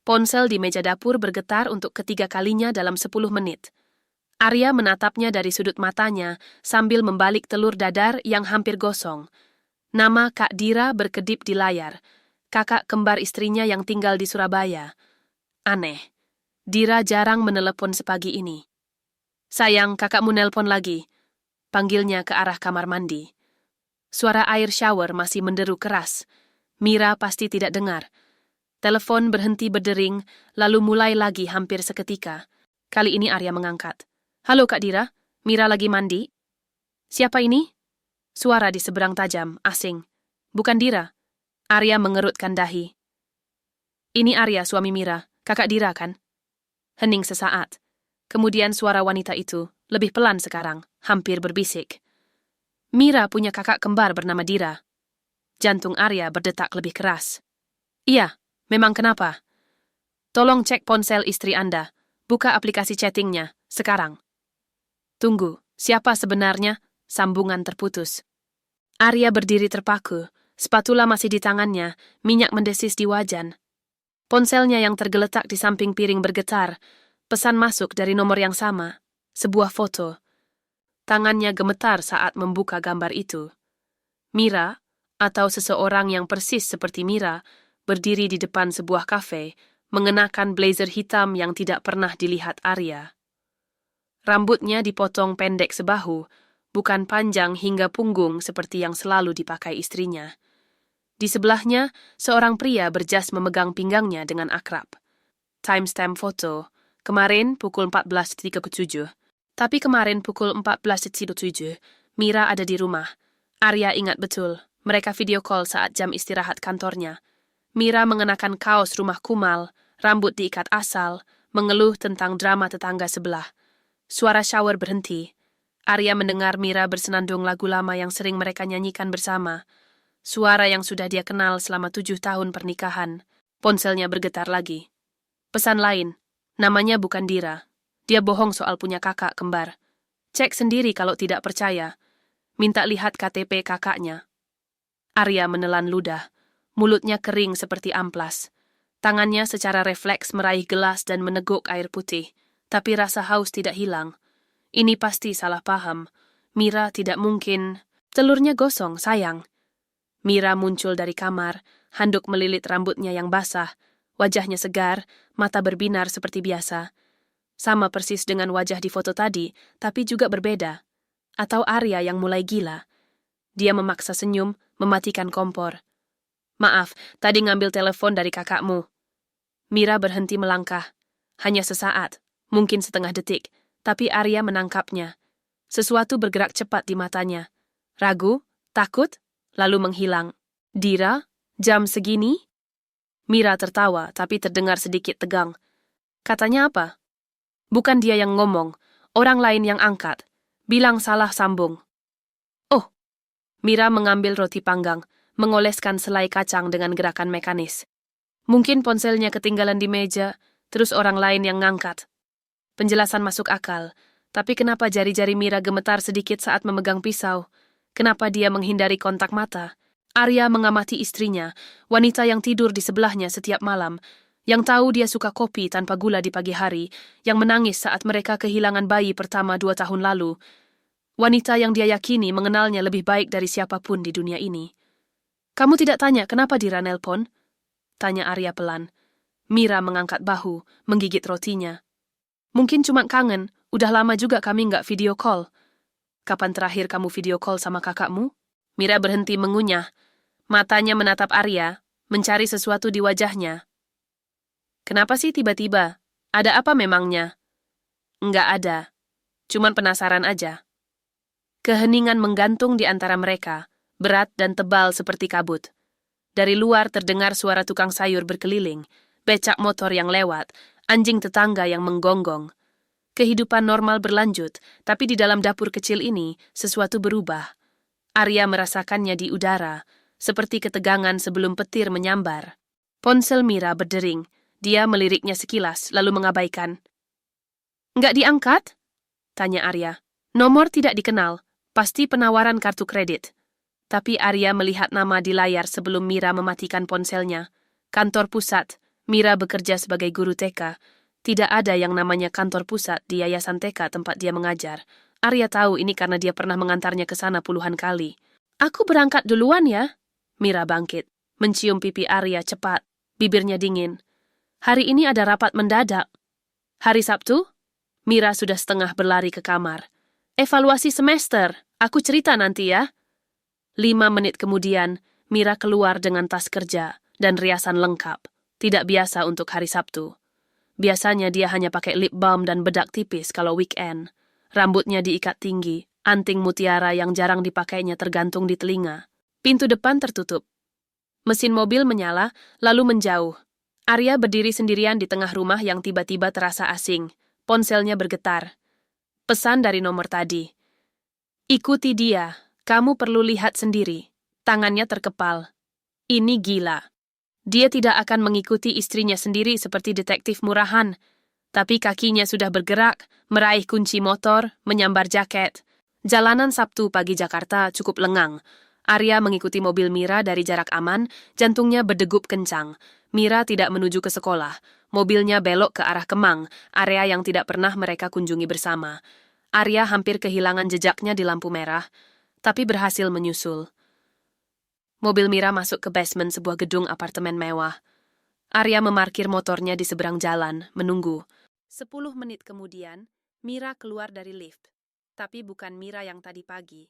Ponsel di meja dapur bergetar untuk ketiga kalinya dalam 10 menit. Arya menatapnya dari sudut matanya sambil membalik telur dadar yang hampir gosong. Nama Kak Dira berkedip di layar. Kakak kembar istrinya yang tinggal di Surabaya. Aneh. Dira jarang menelepon sepagi ini. Sayang, kakakmu nelpon lagi. Panggilnya ke arah kamar mandi. Suara air shower masih menderu keras. Mira pasti tidak dengar. Telepon berhenti berdering, lalu mulai lagi hampir seketika. Kali ini Arya mengangkat. Halo Kak Dira, Mira lagi mandi? Siapa ini? Suara di seberang tajam, asing. Bukan Dira. Arya mengerutkan dahi. Ini Arya, suami Mira, kakak Dira kan? Hening sesaat. Kemudian suara wanita itu, lebih pelan sekarang, hampir berbisik. Mira punya kakak kembar bernama Dira. Jantung Arya berdetak lebih keras. Iya, memang kenapa? Tolong cek ponsel istri Anda, buka aplikasi chattingnya, sekarang. Tunggu, siapa sebenarnya? Sambungan terputus. Arya berdiri terpaku, spatula masih di tangannya, minyak mendesis di wajan. Ponselnya yang tergeletak di samping piring bergetar, pesan masuk dari nomor yang sama, sebuah foto. Tangannya gemetar saat membuka gambar itu. Mira, atau seseorang yang persis seperti Mira, berdiri di depan sebuah kafe, mengenakan blazer hitam yang tidak pernah dilihat Arya. Rambutnya dipotong pendek sebahu, bukan panjang hingga punggung seperti yang selalu dipakai istrinya. Di sebelahnya, seorang pria berjas memegang pinggangnya dengan akrab. Timestamp foto, kemarin pukul 14.37. Tapi kemarin pukul 14.07, Mira ada di rumah. Arya ingat betul, mereka video call saat jam istirahat kantornya. Mira mengenakan kaos rumah kumal, rambut diikat asal, mengeluh tentang drama tetangga sebelah. Suara shower berhenti. Arya mendengar Mira bersenandung lagu lama yang sering mereka nyanyikan bersama. Suara yang sudah dia kenal selama 7 tahun pernikahan. Ponselnya bergetar lagi. Pesan lain, namanya bukan Dira. Dia bohong soal punya kakak kembar. Cek sendiri kalau tidak percaya. Minta lihat KTP kakaknya. Arya menelan ludah. Mulutnya kering seperti amplas. Tangannya secara refleks meraih gelas dan meneguk air putih. Tapi rasa haus tidak hilang. Ini pasti salah paham. Mira tidak mungkin. Telurnya gosong, sayang. Mira muncul dari kamar, handuk melilit rambutnya yang basah. Wajahnya segar, mata berbinar seperti biasa. Sama persis dengan wajah di foto tadi, tapi juga berbeda. Atau Arya yang mulai gila. Dia memaksa senyum, mematikan kompor. Maaf, tadi ngambil telepon dari kakakmu. Mira berhenti melangkah. Hanya sesaat, mungkin setengah detik, tapi Arya menangkapnya. Sesuatu bergerak cepat di matanya. Ragu, takut, lalu menghilang. Dira, jam segini? Mira tertawa, tapi terdengar sedikit tegang. Katanya apa? Bukan dia yang ngomong, orang lain yang angkat. Bilang salah sambung. Oh, Mira mengambil roti panggang, mengoleskan selai kacang dengan gerakan mekanis. Mungkin ponselnya ketinggalan di meja, terus orang lain yang ngangkat. Penjelasan masuk akal, tapi kenapa jari-jari Mira gemetar sedikit saat memegang pisau? Kenapa dia menghindari kontak mata? Arya mengamati istrinya, wanita yang tidur di sebelahnya setiap malam, yang tahu dia suka kopi tanpa gula di pagi hari, yang menangis saat mereka kehilangan bayi pertama 2 tahun lalu. Wanita yang dia yakini mengenalnya lebih baik dari siapapun di dunia ini. Kamu tidak tanya kenapa Dira nelpon? Tanya Arya pelan. Mira mengangkat bahu, menggigit rotinya. Mungkin cuma kangen, udah lama juga kami nggak video call. Kapan terakhir kamu video call sama kakakmu? Mira berhenti mengunyah. Matanya menatap Arya, mencari sesuatu di wajahnya. Kenapa sih tiba-tiba? Ada apa memangnya? Nggak ada. Cuman penasaran aja. Keheningan menggantung di antara mereka, berat dan tebal seperti kabut. Dari luar terdengar suara tukang sayur berkeliling, becak motor yang lewat, anjing tetangga yang menggonggong. Kehidupan normal berlanjut, tapi di dalam dapur kecil ini, sesuatu berubah. Arya merasakannya di udara, seperti ketegangan sebelum petir menyambar. Ponsel Mira berdering. Dia meliriknya sekilas, lalu mengabaikan. Nggak diangkat? Tanya Arya. Nomor tidak dikenal, pasti penawaran kartu kredit. Tapi Arya melihat nama di layar sebelum Mira mematikan ponselnya. Kantor pusat, Mira bekerja sebagai guru TK. Tidak ada yang namanya kantor pusat di yayasan TK tempat dia mengajar. Arya tahu ini karena dia pernah mengantarnya ke sana puluhan kali. Aku berangkat duluan ya. Mira bangkit, mencium pipi Arya cepat, bibirnya dingin. Hari ini ada rapat mendadak. Hari Sabtu? Mira sudah setengah berlari ke kamar. Evaluasi semester, aku cerita nanti ya. 5 menit kemudian, Mira keluar dengan tas kerja dan riasan lengkap. Tidak biasa untuk hari Sabtu. Biasanya dia hanya pakai lip balm dan bedak tipis kalau weekend. Rambutnya diikat tinggi, anting mutiara yang jarang dipakainya tergantung di telinga. Pintu depan tertutup. Mesin mobil menyala, lalu menjauh. Arya berdiri sendirian di tengah rumah yang tiba-tiba terasa asing. Ponselnya bergetar. Pesan dari nomor tadi. Ikuti dia, kamu perlu lihat sendiri. Tangannya terkepal. Ini gila. Dia tidak akan mengikuti istrinya sendiri seperti detektif murahan. Tapi kakinya sudah bergerak, meraih kunci motor, menyambar jaket. Jalanan Sabtu pagi Jakarta cukup lengang. Arya mengikuti mobil Mira dari jarak aman, jantungnya berdegup kencang. Mira tidak menuju ke sekolah. Mobilnya belok ke arah Kemang, area yang tidak pernah mereka kunjungi bersama. Arya hampir kehilangan jejaknya di lampu merah, tapi berhasil menyusul. Mobil Mira masuk ke basement sebuah gedung apartemen mewah. Arya memarkir motornya di seberang jalan, menunggu. 10 menit kemudian, Mira keluar dari lift. Tapi bukan Mira yang tadi pagi.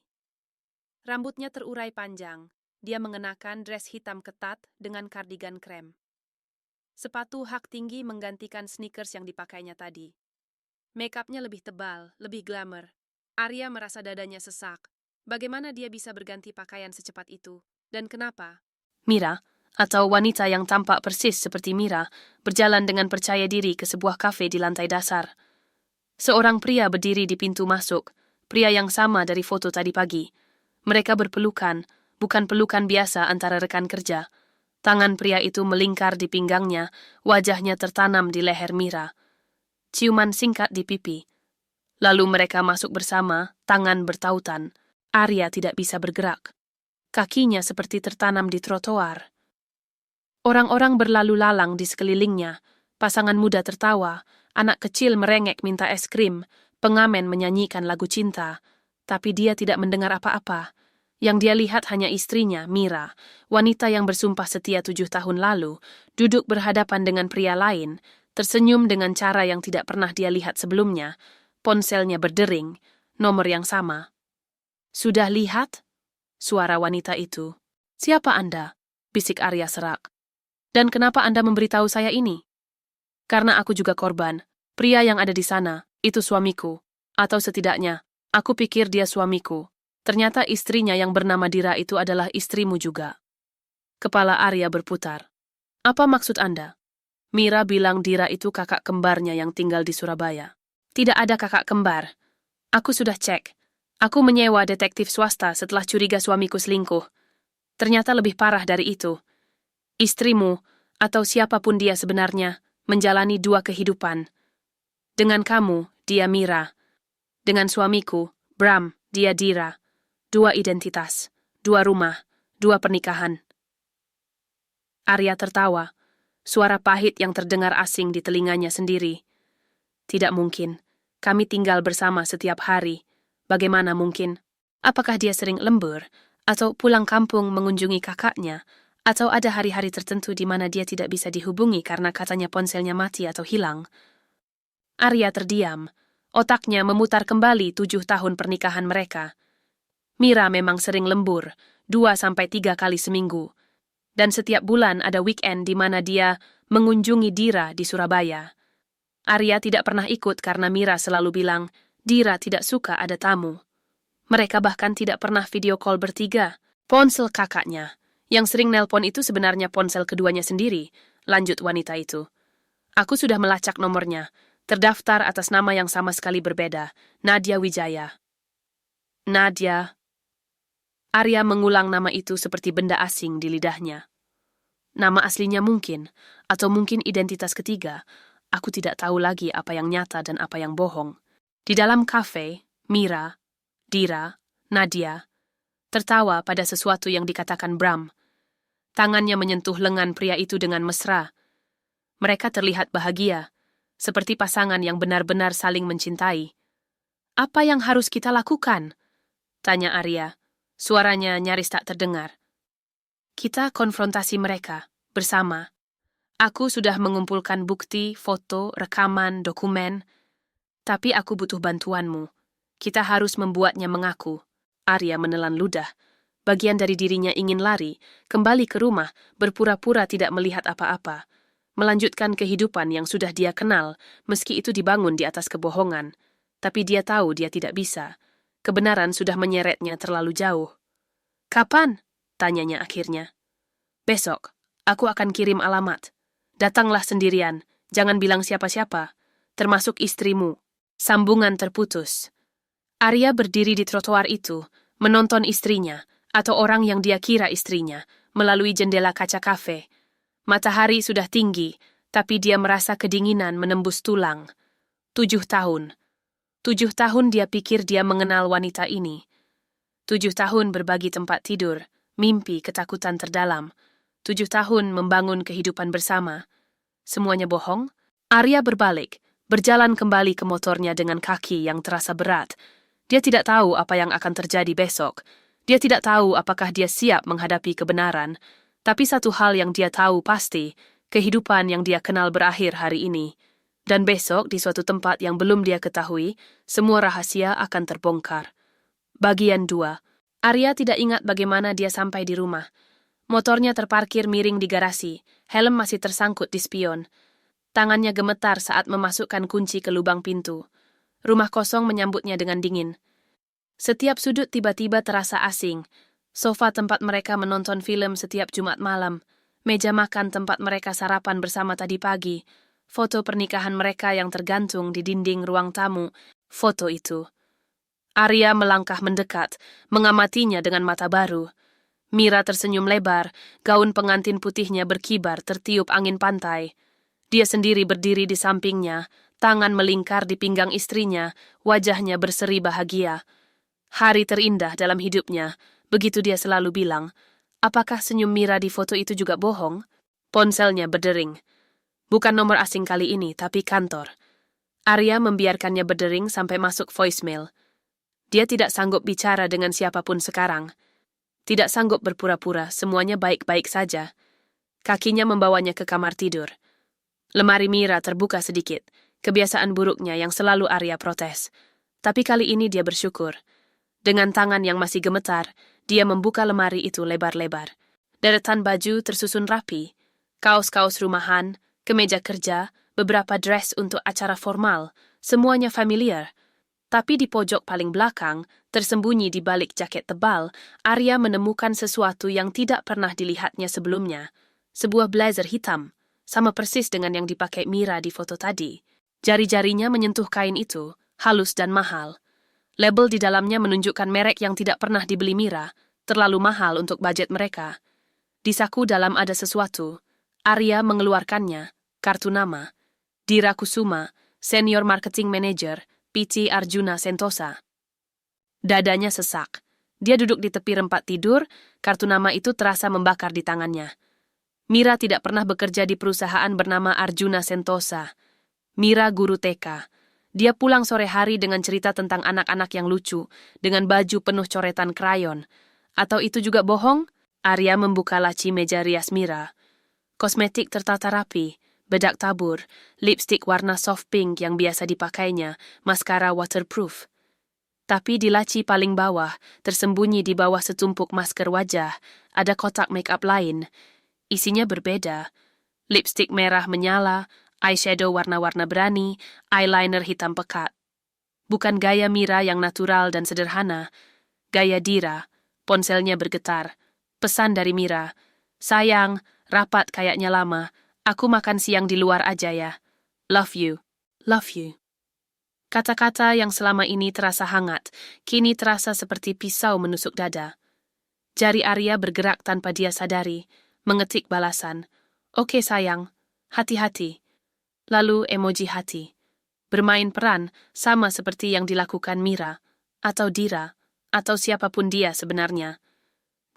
Rambutnya terurai panjang. Dia mengenakan dress hitam ketat dengan kardigan krem. Sepatu hak tinggi menggantikan sneakers yang dipakainya tadi. Make-upnya lebih tebal, lebih glamour. Arya merasa dadanya sesak. Bagaimana dia bisa berganti pakaian secepat itu? Dan kenapa? Mira, atau wanita yang tampak persis seperti Mira, berjalan dengan percaya diri ke sebuah kafe di lantai dasar. Seorang pria berdiri di pintu masuk, pria yang sama dari foto tadi pagi. Mereka berpelukan, bukan pelukan biasa antara rekan kerja. Tangan pria itu melingkar di pinggangnya, wajahnya tertanam di leher Mira. Ciuman singkat di pipi. Lalu mereka masuk bersama, tangan bertautan. Arya tidak bisa bergerak. Kakinya seperti tertanam di trotoar. Orang-orang berlalu lalang di sekelilingnya. Pasangan muda tertawa, anak kecil merengek minta es krim, pengamen menyanyikan lagu cinta. Tapi dia tidak mendengar apa-apa. Yang dia lihat hanya istrinya, Mira, wanita yang bersumpah setia 7 tahun lalu, duduk berhadapan dengan pria lain, tersenyum dengan cara yang tidak pernah dia lihat sebelumnya. Ponselnya berdering, nomor yang sama. Sudah lihat? Suara wanita itu. Siapa Anda? Bisik Arya serak. Dan kenapa Anda memberitahu saya ini? Karena aku juga korban. Pria yang ada di sana, itu suamiku. Atau setidaknya, aku pikir dia suamiku. Ternyata istrinya yang bernama Dira itu adalah istrimu juga. Kepala Arya berputar. Apa maksud Anda? Mira bilang Dira itu kakak kembarnya yang tinggal di Surabaya. Tidak ada kakak kembar. Aku sudah cek. Aku menyewa detektif swasta setelah curiga suamiku selingkuh. Ternyata lebih parah dari itu. Istrimu, atau siapapun dia sebenarnya, menjalani 2 kehidupan. Dengan kamu, dia Mira. Dengan suamiku, Bram, dia Dira. 2 identitas, 2 rumah, 2 pernikahan. Arya tertawa, suara pahit yang terdengar asing di telinganya sendiri. Tidak mungkin, kami tinggal bersama setiap hari. Bagaimana mungkin? Apakah dia sering lembur, atau pulang kampung mengunjungi kakaknya, atau ada hari-hari tertentu di mana dia tidak bisa dihubungi karena katanya ponselnya mati atau hilang? Arya terdiam, otaknya memutar kembali 7 tahun pernikahan mereka. Mira memang sering lembur, 2-3 kali seminggu. Dan setiap bulan ada weekend di mana dia mengunjungi Dira di Surabaya. Arya tidak pernah ikut karena Mira selalu bilang, Dira tidak suka ada tamu. Mereka bahkan tidak pernah video call bertiga. Ponsel kakaknya, yang sering nelpon itu sebenarnya ponsel keduanya sendiri, lanjut wanita itu. Aku sudah melacak nomornya, terdaftar atas nama yang sama sekali berbeda, Nadia Wijaya. Nadia. Arya mengulang nama itu seperti benda asing di lidahnya. Nama aslinya mungkin, atau mungkin identitas ketiga. Aku tidak tahu lagi apa yang nyata dan apa yang bohong. Di dalam kafe, Mira, Dira, Nadia, tertawa pada sesuatu yang dikatakan Bram. Tangannya menyentuh lengan pria itu dengan mesra. Mereka terlihat bahagia, seperti pasangan yang benar-benar saling mencintai. Apa yang harus kita lakukan? Tanya Arya. Suaranya nyaris tak terdengar. Kita konfrontasi mereka, bersama. Aku sudah mengumpulkan bukti, foto, rekaman, dokumen. Tapi aku butuh bantuanmu. Kita harus membuatnya mengaku. Arya menelan ludah. Bagian dari dirinya ingin lari, kembali ke rumah, berpura-pura tidak melihat apa-apa. Melanjutkan kehidupan yang sudah dia kenal, meski itu dibangun di atas kebohongan. Tapi dia tahu dia tidak bisa. Kebenaran sudah menyeretnya terlalu jauh. Kapan? Tanyanya akhirnya. Besok, aku akan kirim alamat. Datanglah sendirian, jangan bilang siapa-siapa, termasuk istrimu. Sambungan terputus. Arya berdiri di trotoar itu, menonton istrinya, atau orang yang dia kira istrinya, melalui jendela kaca kafe. Matahari sudah tinggi, tapi dia merasa kedinginan menembus tulang. 7 tahun. 7 tahun dia pikir dia mengenal wanita ini. 7 tahun berbagi tempat tidur, mimpi ketakutan terdalam. 7 tahun membangun kehidupan bersama. Semuanya bohong? Arya berbalik, berjalan kembali ke motornya dengan kaki yang terasa berat. Dia tidak tahu apa yang akan terjadi besok. Dia tidak tahu apakah dia siap menghadapi kebenaran. Tapi satu hal yang dia tahu pasti, kehidupan yang dia kenal berakhir hari ini. Dan besok di suatu tempat yang belum dia ketahui, semua rahasia akan terbongkar. Bagian 2. Arya tidak ingat bagaimana dia sampai di rumah. Motornya terparkir miring di garasi, helm masih tersangkut di spion. Tangannya gemetar saat memasukkan kunci ke lubang pintu. Rumah kosong menyambutnya dengan dingin. Setiap sudut tiba-tiba terasa asing. Sofa tempat mereka menonton film setiap Jumat malam. Meja makan tempat mereka sarapan bersama tadi pagi. Foto pernikahan mereka yang tergantung di dinding ruang tamu. Foto itu. Arya melangkah mendekat, mengamatinya dengan mata baru. Mira tersenyum lebar, gaun pengantin putihnya berkibar tertiup angin pantai. Dia sendiri berdiri di sampingnya, tangan melingkar di pinggang istrinya, wajahnya berseri bahagia. Hari terindah dalam hidupnya, begitu dia selalu bilang. Apakah senyum Mira di foto itu juga bohong? Ponselnya berdering. Bukan nomor asing kali ini, tapi kantor. Arya membiarkannya berdering sampai masuk voicemail. Dia tidak sanggup bicara dengan siapapun sekarang. Tidak sanggup berpura-pura, semuanya baik-baik saja. Kakinya membawanya ke kamar tidur. Lemari Mira terbuka sedikit, kebiasaan buruknya yang selalu Arya protes. Tapi kali ini dia bersyukur. Dengan tangan yang masih gemetar, dia membuka lemari itu lebar-lebar. Deretan baju tersusun rapi, kaos-kaos rumahan, kemeja kerja, beberapa dress untuk acara formal, semuanya familiar. Tapi di pojok paling belakang, tersembunyi di balik jaket tebal, Arya menemukan sesuatu yang tidak pernah dilihatnya sebelumnya. Sebuah blazer hitam, sama persis dengan yang dipakai Mira di foto tadi. Jari-jarinya menyentuh kain itu, halus dan mahal. Label di dalamnya menunjukkan merek yang tidak pernah dibeli Mira, terlalu mahal untuk budget mereka. Di saku dalam ada sesuatu. Arya mengeluarkannya, kartu nama. Dira Kusuma, Senior Marketing Manager, PT Arjuna Sentosa. Dadanya sesak. Dia duduk di tepi rempat tidur, kartu nama itu terasa membakar di tangannya. Mira tidak pernah bekerja di perusahaan bernama Arjuna Sentosa. Mira guru TK. Dia pulang sore hari dengan cerita tentang anak-anak yang lucu, dengan baju penuh coretan krayon. Atau itu juga bohong? Arya membuka laci meja rias Mira. Kosmetik tertata rapi, bedak tabur, lipstik warna soft pink yang biasa dipakainya, maskara waterproof. Tapi di laci paling bawah, tersembunyi di bawah setumpuk masker wajah, ada kotak make-up lain. Isinya berbeda. Lipstik merah menyala, eyeshadow warna-warna berani, eyeliner hitam pekat. Bukan gaya Mira yang natural dan sederhana. Gaya Dira. Ponselnya bergetar. Pesan dari Mira. Sayang, rapat kayaknya lama. Aku makan siang di luar aja ya. Love you. Love you. Kata-kata yang selama ini terasa hangat, kini terasa seperti pisau menusuk dada. Jari Arya bergerak tanpa dia sadari, mengetik balasan. Oke sayang, hati-hati. Lalu emoji hati. Bermain peran sama seperti yang dilakukan Mira, atau Dira, atau siapapun dia sebenarnya.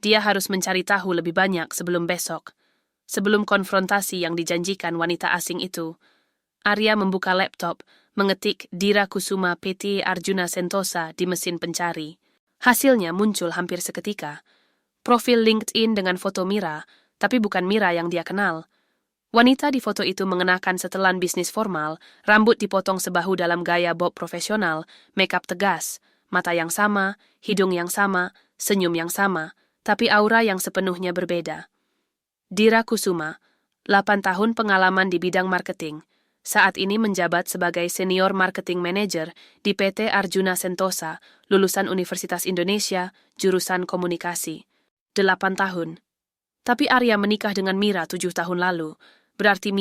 Dia harus mencari tahu lebih banyak sebelum besok. Sebelum konfrontasi yang dijanjikan wanita asing itu, Arya membuka laptop, mengetik Dira Kusuma PT Arjuna Sentosa di mesin pencari. Hasilnya muncul hampir seketika. Profil LinkedIn dengan foto Mira, tapi bukan Mira yang dia kenal. Wanita di foto itu mengenakan setelan bisnis formal, rambut dipotong sebahu dalam gaya bob profesional, makeup tegas, mata yang sama, hidung yang sama, senyum yang sama, tapi aura yang sepenuhnya berbeda. Dira Kusuma, 8 tahun pengalaman di bidang marketing, saat ini menjabat sebagai Senior Marketing Manager di PT Arjuna Sentosa, lulusan Universitas Indonesia, jurusan komunikasi. 8 tahun. Tapi Arya menikah dengan Mira 7 tahun lalu. Berarti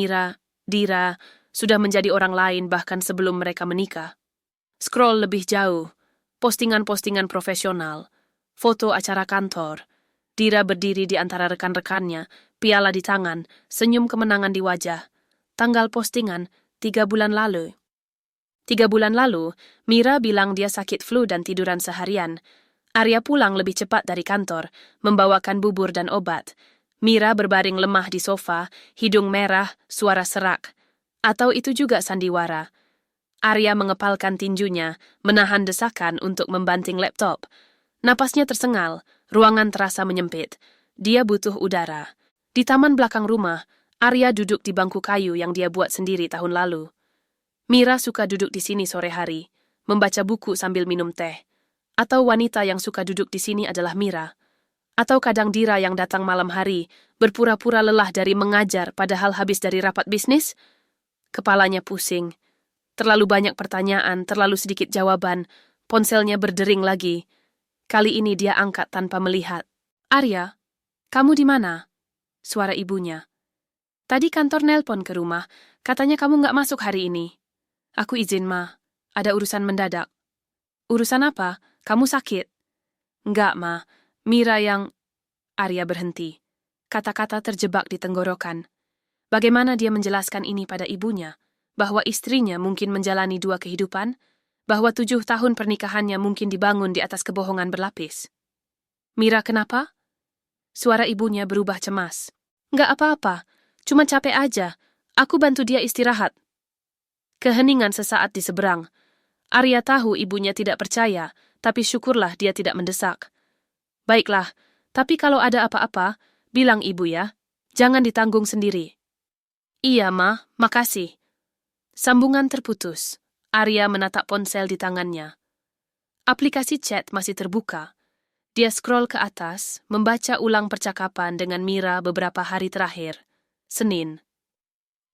Dira, sudah menjadi orang lain bahkan sebelum mereka menikah. Scroll lebih jauh. Postingan-postingan profesional. Foto acara kantor. Dira berdiri di antara rekan-rekannya, piala di tangan, senyum kemenangan di wajah. Tanggal postingan, 3 bulan lalu. 3 bulan lalu, Mira bilang dia sakit flu dan tiduran seharian. Arya pulang lebih cepat dari kantor, membawakan bubur dan obat. Mira berbaring lemah di sofa, hidung merah, suara serak. Atau itu juga sandiwara. Arya mengepalkan tinjunya, menahan desakan untuk membanting laptop. Napasnya tersengal, ruangan terasa menyempit. Dia butuh udara. Di taman belakang rumah, Arya duduk di bangku kayu yang dia buat sendiri tahun lalu. Mira suka duduk di sini sore hari, membaca buku sambil minum teh. Atau wanita yang suka duduk di sini adalah Mira. Atau kadang Dira yang datang malam hari, berpura-pura lelah dari mengajar padahal habis dari rapat bisnis? Kepalanya pusing. Terlalu banyak pertanyaan, terlalu sedikit jawaban. Ponselnya berdering lagi. Kali ini dia angkat tanpa melihat. Arya, kamu di mana? Suara ibunya. Tadi kantor nelpon ke rumah, katanya kamu nggak masuk hari ini. Aku izin, Ma. Ada urusan mendadak. Urusan apa? Kamu sakit? Enggak, Ma. Mira yang... Arya berhenti. Kata-kata terjebak di tenggorokan. Bagaimana dia menjelaskan ini pada ibunya? Bahwa istrinya mungkin menjalani 2 kehidupan? Bahwa 7 tahun pernikahannya mungkin dibangun di atas kebohongan berlapis? Mira, kenapa? Suara ibunya berubah cemas. Enggak apa-apa, cuma capek aja. Aku bantu dia istirahat. Keheningan sesaat di seberang. Arya tahu ibunya tidak percaya, tapi syukurlah dia tidak mendesak. Baiklah, tapi kalau ada apa-apa, bilang ibu ya. Jangan ditanggung sendiri. Iya, Ma, makasih. Sambungan terputus. Arya menatap ponsel di tangannya. Aplikasi chat masih terbuka. Dia scroll ke atas, membaca ulang percakapan dengan Mira beberapa hari terakhir. Senin.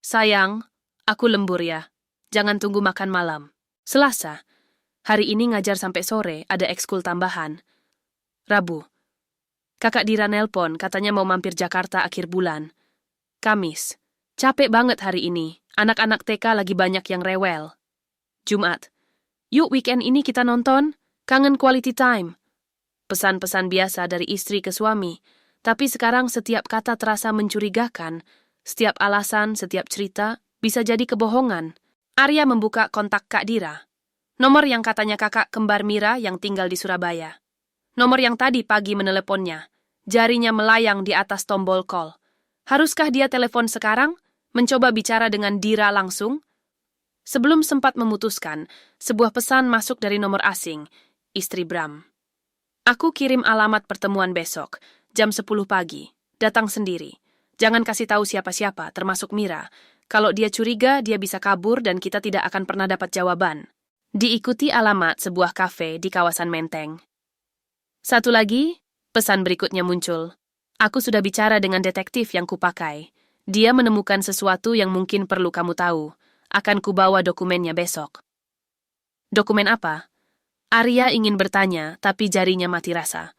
Sayang, aku lembur ya. Jangan tunggu makan malam. Selasa. Hari ini ngajar sampai sore, ada ekskul tambahan. Rabu. Kakak Dira nelpon, katanya mau mampir Jakarta akhir bulan. Kamis. Capek banget hari ini. Anak-anak TK lagi banyak yang rewel. Jumat. Yuk weekend ini kita nonton. Kangen quality time. Pesan-pesan biasa dari istri ke suami. Tapi sekarang setiap kata terasa mencurigakan. Setiap alasan, setiap cerita, bisa jadi kebohongan. Arya membuka kontak Kak Dira. Nomor yang katanya kakak kembar Mira yang tinggal di Surabaya. Nomor yang tadi pagi meneleponnya. Jarinya melayang di atas tombol call. Haruskah dia telepon sekarang? Mencoba bicara dengan Dira langsung? Sebelum sempat memutuskan, sebuah pesan masuk dari nomor asing. Istri Bram. Aku kirim alamat pertemuan besok, jam 10 pagi. Datang sendiri. Jangan kasih tahu siapa-siapa, termasuk Mira. Kalau dia curiga, dia bisa kabur dan kita tidak akan pernah dapat jawaban. Diikuti alamat sebuah kafe di kawasan Menteng. Satu lagi, pesan berikutnya muncul. Aku sudah bicara dengan detektif yang kupakai. Dia menemukan sesuatu yang mungkin perlu kamu tahu. Akan kubawa dokumennya besok. Dokumen apa? Arya ingin bertanya, tapi jarinya mati rasa.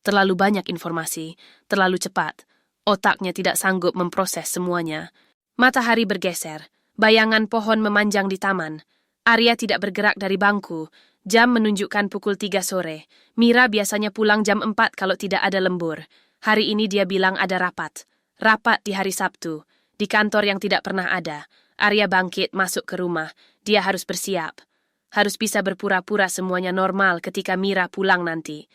Terlalu banyak informasi, terlalu cepat. Otaknya tidak sanggup memproses semuanya. Matahari bergeser, bayangan pohon memanjang di taman. Arya tidak bergerak dari bangku. Jam menunjukkan pukul 3 sore. Mira biasanya pulang jam 4 kalau tidak ada lembur. Hari ini dia bilang ada rapat. Rapat di hari Sabtu. Di kantor yang tidak pernah ada. Arya bangkit masuk ke rumah. Dia harus bersiap. Harus bisa berpura-pura semuanya normal ketika Mira pulang nanti.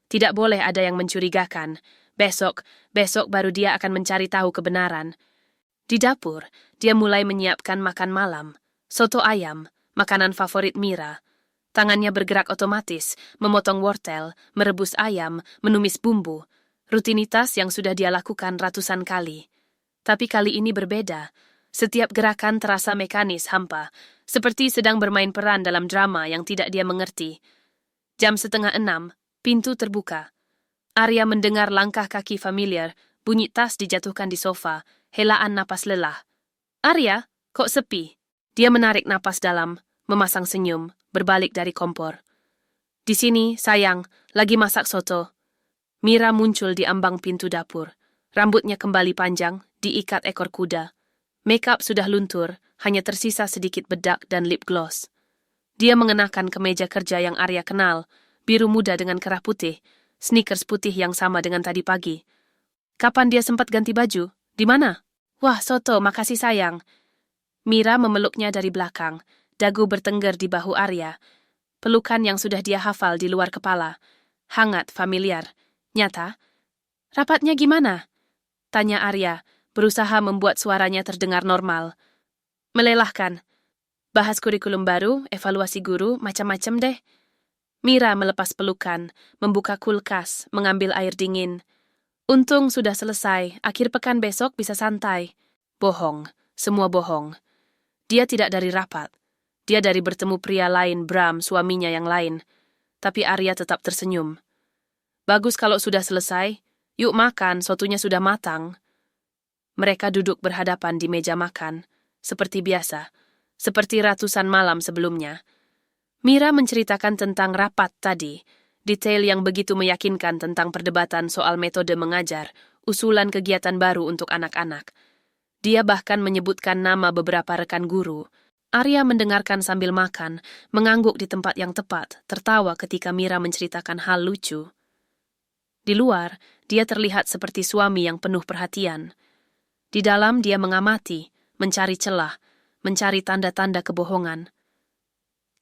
Tidak boleh ada yang mencurigakan. Besok baru dia akan mencari tahu kebenaran. Di dapur, dia mulai menyiapkan makan malam. Soto ayam, makanan favorit Mira. Tangannya bergerak otomatis, memotong wortel, merebus ayam, menumis bumbu. Rutinitas yang sudah dia lakukan ratusan kali. Tapi kali ini berbeda. Setiap gerakan terasa mekanis hampa, seperti sedang bermain peran dalam drama yang tidak dia mengerti. Jam 5:30, pintu terbuka. Arya mendengar langkah kaki familiar, bunyi tas dijatuhkan di sofa, helaan napas lelah. Arya, kok sepi? Dia menarik napas dalam, memasang senyum, berbalik dari kompor. Di sini, sayang, lagi masak soto. Mira muncul di ambang pintu dapur. Rambutnya kembali panjang, diikat ekor kuda. Makeup sudah luntur, hanya tersisa sedikit bedak dan lip gloss. Dia mengenakan kemeja kerja yang Arya kenal, biru muda dengan kerah putih, sneakers putih yang sama dengan tadi pagi. Kapan dia sempat ganti baju? Di mana? Wah, soto, makasih sayang. Mira memeluknya dari belakang, dagu bertengger di bahu Arya. Pelukan yang sudah dia hafal di luar kepala. Hangat, familiar. Nyata. Rapatnya gimana? Tanya Arya, berusaha membuat suaranya terdengar normal. Melelahkan. Bahas kurikulum baru, evaluasi guru, macam-macam deh. Mira melepas pelukan, membuka kulkas, mengambil air dingin. Untung sudah selesai, akhir pekan besok bisa santai. Bohong, semua bohong. Dia tidak dari rapat. Dia dari bertemu pria lain, Bram, suaminya yang lain. Tapi Arya tetap tersenyum. Bagus kalau sudah selesai. Yuk makan, sotunya sudah matang. Mereka duduk berhadapan di meja makan, seperti biasa, seperti ratusan malam sebelumnya. Mira menceritakan tentang rapat tadi, detail yang begitu meyakinkan tentang perdebatan soal metode mengajar, usulan kegiatan baru untuk anak-anak. Dia bahkan menyebutkan nama beberapa rekan guru. Arya mendengarkan sambil makan, mengangguk di tempat yang tepat, tertawa ketika Mira menceritakan hal lucu. Di luar, dia terlihat seperti suami yang penuh perhatian. Di dalam dia mengamati, mencari celah, mencari tanda-tanda kebohongan.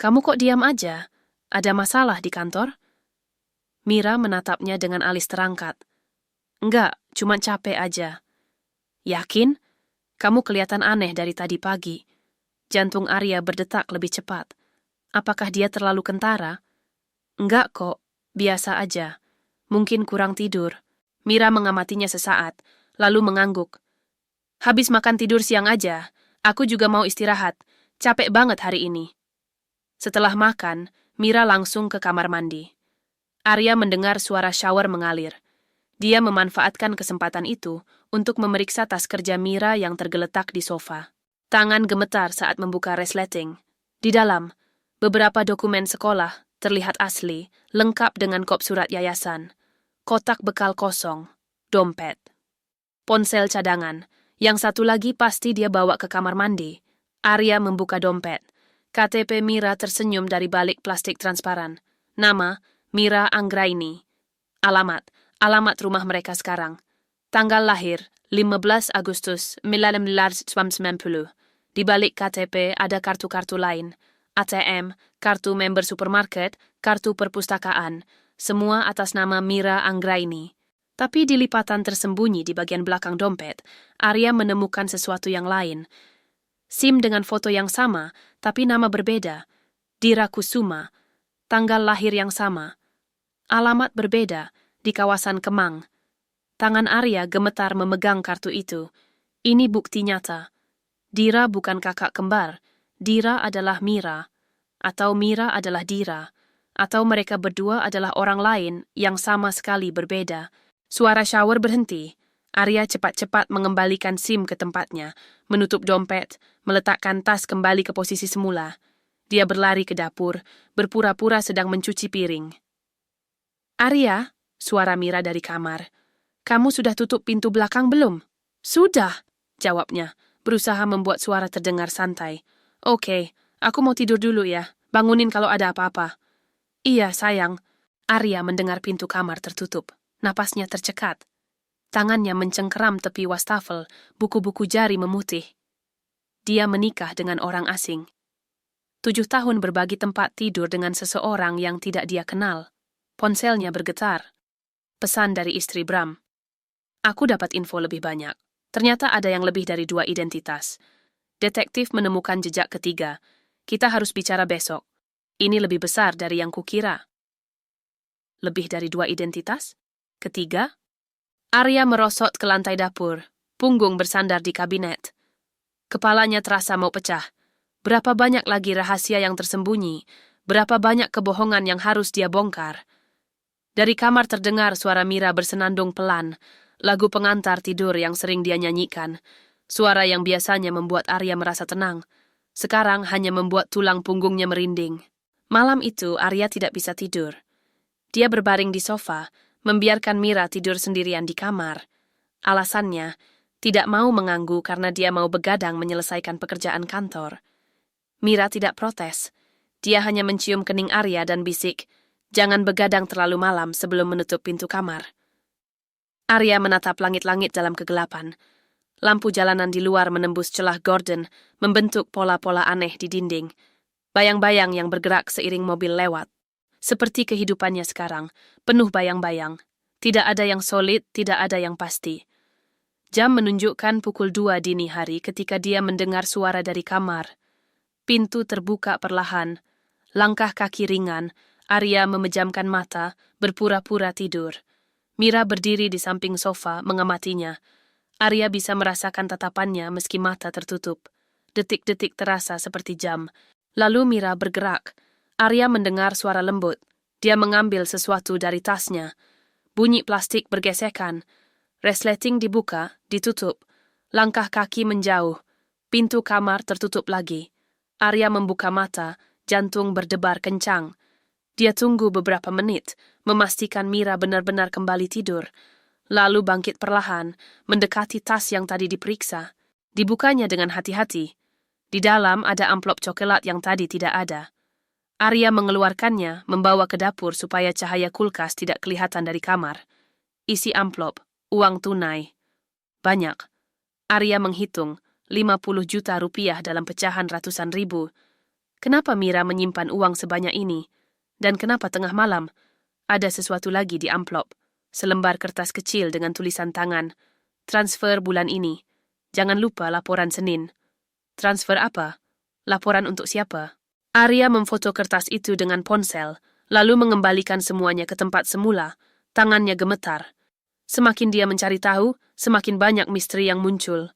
Kamu kok diam aja? Ada masalah di kantor? Mira menatapnya dengan alis terangkat. Enggak, cuma capek aja. Yakin? Kamu kelihatan aneh dari tadi pagi. Jantung Arya berdetak lebih cepat. Apakah dia terlalu kentara? Enggak kok, biasa aja. Mungkin kurang tidur. Mira mengamatinya sesaat, lalu mengangguk. Habis makan tidur siang aja, aku juga mau istirahat. Capek banget hari ini. Setelah makan, Mira langsung ke kamar mandi. Arya mendengar suara shower mengalir. Dia memanfaatkan kesempatan itu untuk memeriksa tas kerja Mira yang tergeletak di sofa. Tangan gemetar saat membuka resleting. Di dalam, beberapa dokumen sekolah terlihat asli, lengkap dengan kop surat yayasan. Kotak bekal kosong, dompet, ponsel cadangan. Yang satu lagi pasti dia bawa ke kamar mandi. Arya membuka dompet. KTP Mira tersenyum dari balik plastik transparan. Nama, Mira Anggraini. Alamat rumah mereka sekarang. Tanggal lahir, 15 Agustus 1990. Di balik KTP ada kartu-kartu lain. ATM, kartu member supermarket, kartu perpustakaan. Semua atas nama Mira Anggraini. Tapi di lipatan tersembunyi di bagian belakang dompet, Arya menemukan sesuatu yang lain. SIM dengan foto yang sama, tapi nama berbeda. Dira Kusuma. Tanggal lahir yang sama. Alamat berbeda, di kawasan Kemang. Tangan Arya gemetar memegang kartu itu. Ini bukti nyata. Dira bukan kakak kembar. Dira adalah Mira. Atau Mira adalah Dira. Atau mereka berdua adalah orang lain yang sama sekali berbeda. Suara shower berhenti. Arya cepat-cepat mengembalikan SIM ke tempatnya, menutup dompet, meletakkan tas kembali ke posisi semula. Dia berlari ke dapur, berpura-pura sedang mencuci piring. Arya, suara Mira dari kamar. Kamu sudah tutup pintu belakang belum? Sudah, jawabnya, berusaha membuat suara terdengar santai. Oke, aku mau tidur dulu ya. Bangunin kalau ada apa-apa. Iya, sayang. Arya mendengar pintu kamar tertutup. Napasnya tercekat. Tangannya mencengkeram tepi wastafel, buku-buku jari memutih. Dia menikah dengan orang asing. 7 tahun berbagi tempat tidur dengan seseorang yang tidak dia kenal. Ponselnya bergetar. Pesan dari istri Bram. Aku dapat info lebih banyak. Ternyata ada yang lebih dari 2 identitas. Detektif menemukan jejak ketiga. Kita harus bicara besok. Ini lebih besar dari yang kukira. Lebih dari 2 identitas? Ketiga? Arya merosot ke lantai dapur, punggung bersandar di kabinet. Kepalanya terasa mau pecah. Berapa banyak lagi rahasia yang tersembunyi? Berapa banyak kebohongan yang harus dia bongkar? Dari kamar terdengar suara Mira bersenandung pelan, lagu pengantar tidur yang sering dia nyanyikan. Suara yang biasanya membuat Arya merasa tenang, sekarang hanya membuat tulang punggungnya merinding. Malam itu Arya tidak bisa tidur. Dia berbaring di sofa, membiarkan Mira tidur sendirian di kamar. Alasannya, tidak mau mengganggu karena dia mau begadang menyelesaikan pekerjaan kantor. Mira tidak protes. Dia hanya mencium kening Arya dan bisik, "Jangan begadang terlalu malam sebelum menutup pintu kamar." Arya menatap langit-langit dalam kegelapan. Lampu jalanan di luar menembus celah gorden, membentuk pola-pola aneh di dinding. Bayang-bayang yang bergerak seiring mobil lewat. Seperti kehidupannya sekarang, penuh bayang-bayang. Tidak ada yang solid, tidak ada yang pasti. Jam menunjukkan pukul 2 dini hari ketika dia mendengar suara dari kamar. Pintu terbuka perlahan. Langkah kaki ringan, Arya memejamkan mata, berpura-pura tidur. Mira berdiri di samping sofa, mengamatinya. Arya bisa merasakan tatapannya meski mata tertutup. Detik-detik terasa seperti jam. Lalu Mira bergerak. Arya mendengar suara lembut. Dia mengambil sesuatu dari tasnya. Bunyi plastik bergesekan. Resleting dibuka, ditutup. Langkah kaki menjauh. Pintu kamar tertutup lagi. Arya membuka mata, jantung berdebar kencang. Dia tunggu beberapa menit, memastikan Mira benar-benar kembali tidur. Lalu bangkit perlahan, mendekati tas yang tadi diperiksa. Dibukanya dengan hati-hati. Di dalam ada amplop coklat yang tadi tidak ada. Arya mengeluarkannya, membawa ke dapur supaya cahaya kulkas tidak kelihatan dari kamar. Isi amplop, uang tunai. Banyak. Arya menghitung, 50 juta rupiah dalam pecahan ratusan ribu. Kenapa Mira menyimpan uang sebanyak ini? Dan kenapa tengah malam? Ada sesuatu lagi di amplop. Selembar kertas kecil dengan tulisan tangan. Transfer bulan ini. Jangan lupa laporan Senin. Transfer apa? Laporan untuk siapa? Arya memfoto kertas itu dengan ponsel, lalu mengembalikan semuanya ke tempat semula. Tangannya gemetar. Semakin dia mencari tahu, semakin banyak misteri yang muncul.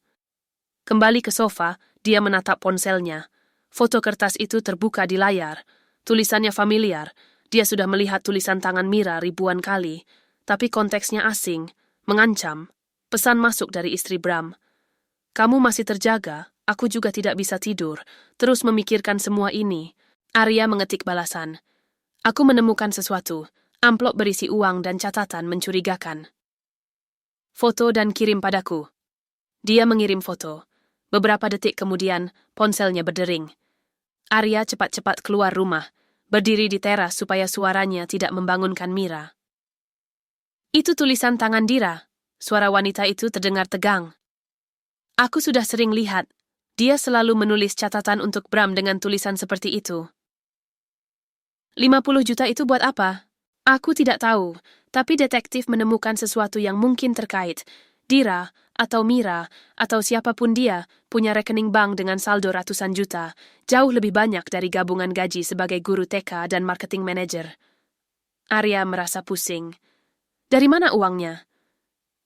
Kembali ke sofa, dia menatap ponselnya. Foto kertas itu terbuka di layar. Tulisannya familiar. Dia sudah melihat tulisan tangan Mira ribuan kali. Tapi konteksnya asing, mengancam. Pesan masuk dari istri Bram. "Kamu masih terjaga, aku juga tidak bisa tidur, terus memikirkan semua ini." Arya mengetik balasan. "Aku menemukan sesuatu, amplop berisi uang dan catatan mencurigakan. Foto dan kirim padaku." Dia mengirim foto. Beberapa detik kemudian, ponselnya berdering. Arya cepat-cepat keluar rumah, berdiri di teras supaya suaranya tidak membangunkan Mira. "Itu tulisan tangan Dira." Suara wanita itu terdengar tegang. "Aku sudah sering lihat. Dia selalu menulis catatan untuk Bram dengan tulisan seperti itu." 50 juta itu buat apa? Aku tidak tahu, tapi detektif menemukan sesuatu yang mungkin terkait. Dira, atau Mira, atau siapapun dia, punya rekening bank dengan saldo ratusan juta, jauh lebih banyak dari gabungan gaji sebagai guru TK dan marketing manager. Arya merasa pusing. Dari mana uangnya?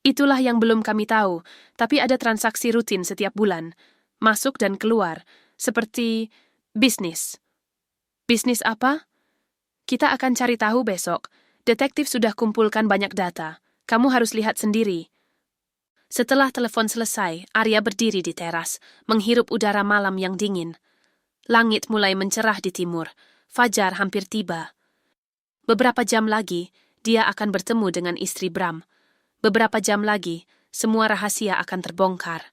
Itulah yang belum kami tahu, tapi ada transaksi rutin setiap bulan. Masuk dan keluar, seperti bisnis. Bisnis apa? Kita akan cari tahu besok. Detektif sudah kumpulkan banyak data. Kamu harus lihat sendiri. Setelah telepon selesai, Arya berdiri di teras, menghirup udara malam yang dingin. Langit mulai mencerah di timur. Fajar hampir tiba. Beberapa jam lagi, dia akan bertemu dengan istri Bram. Beberapa jam lagi, semua rahasia akan terbongkar.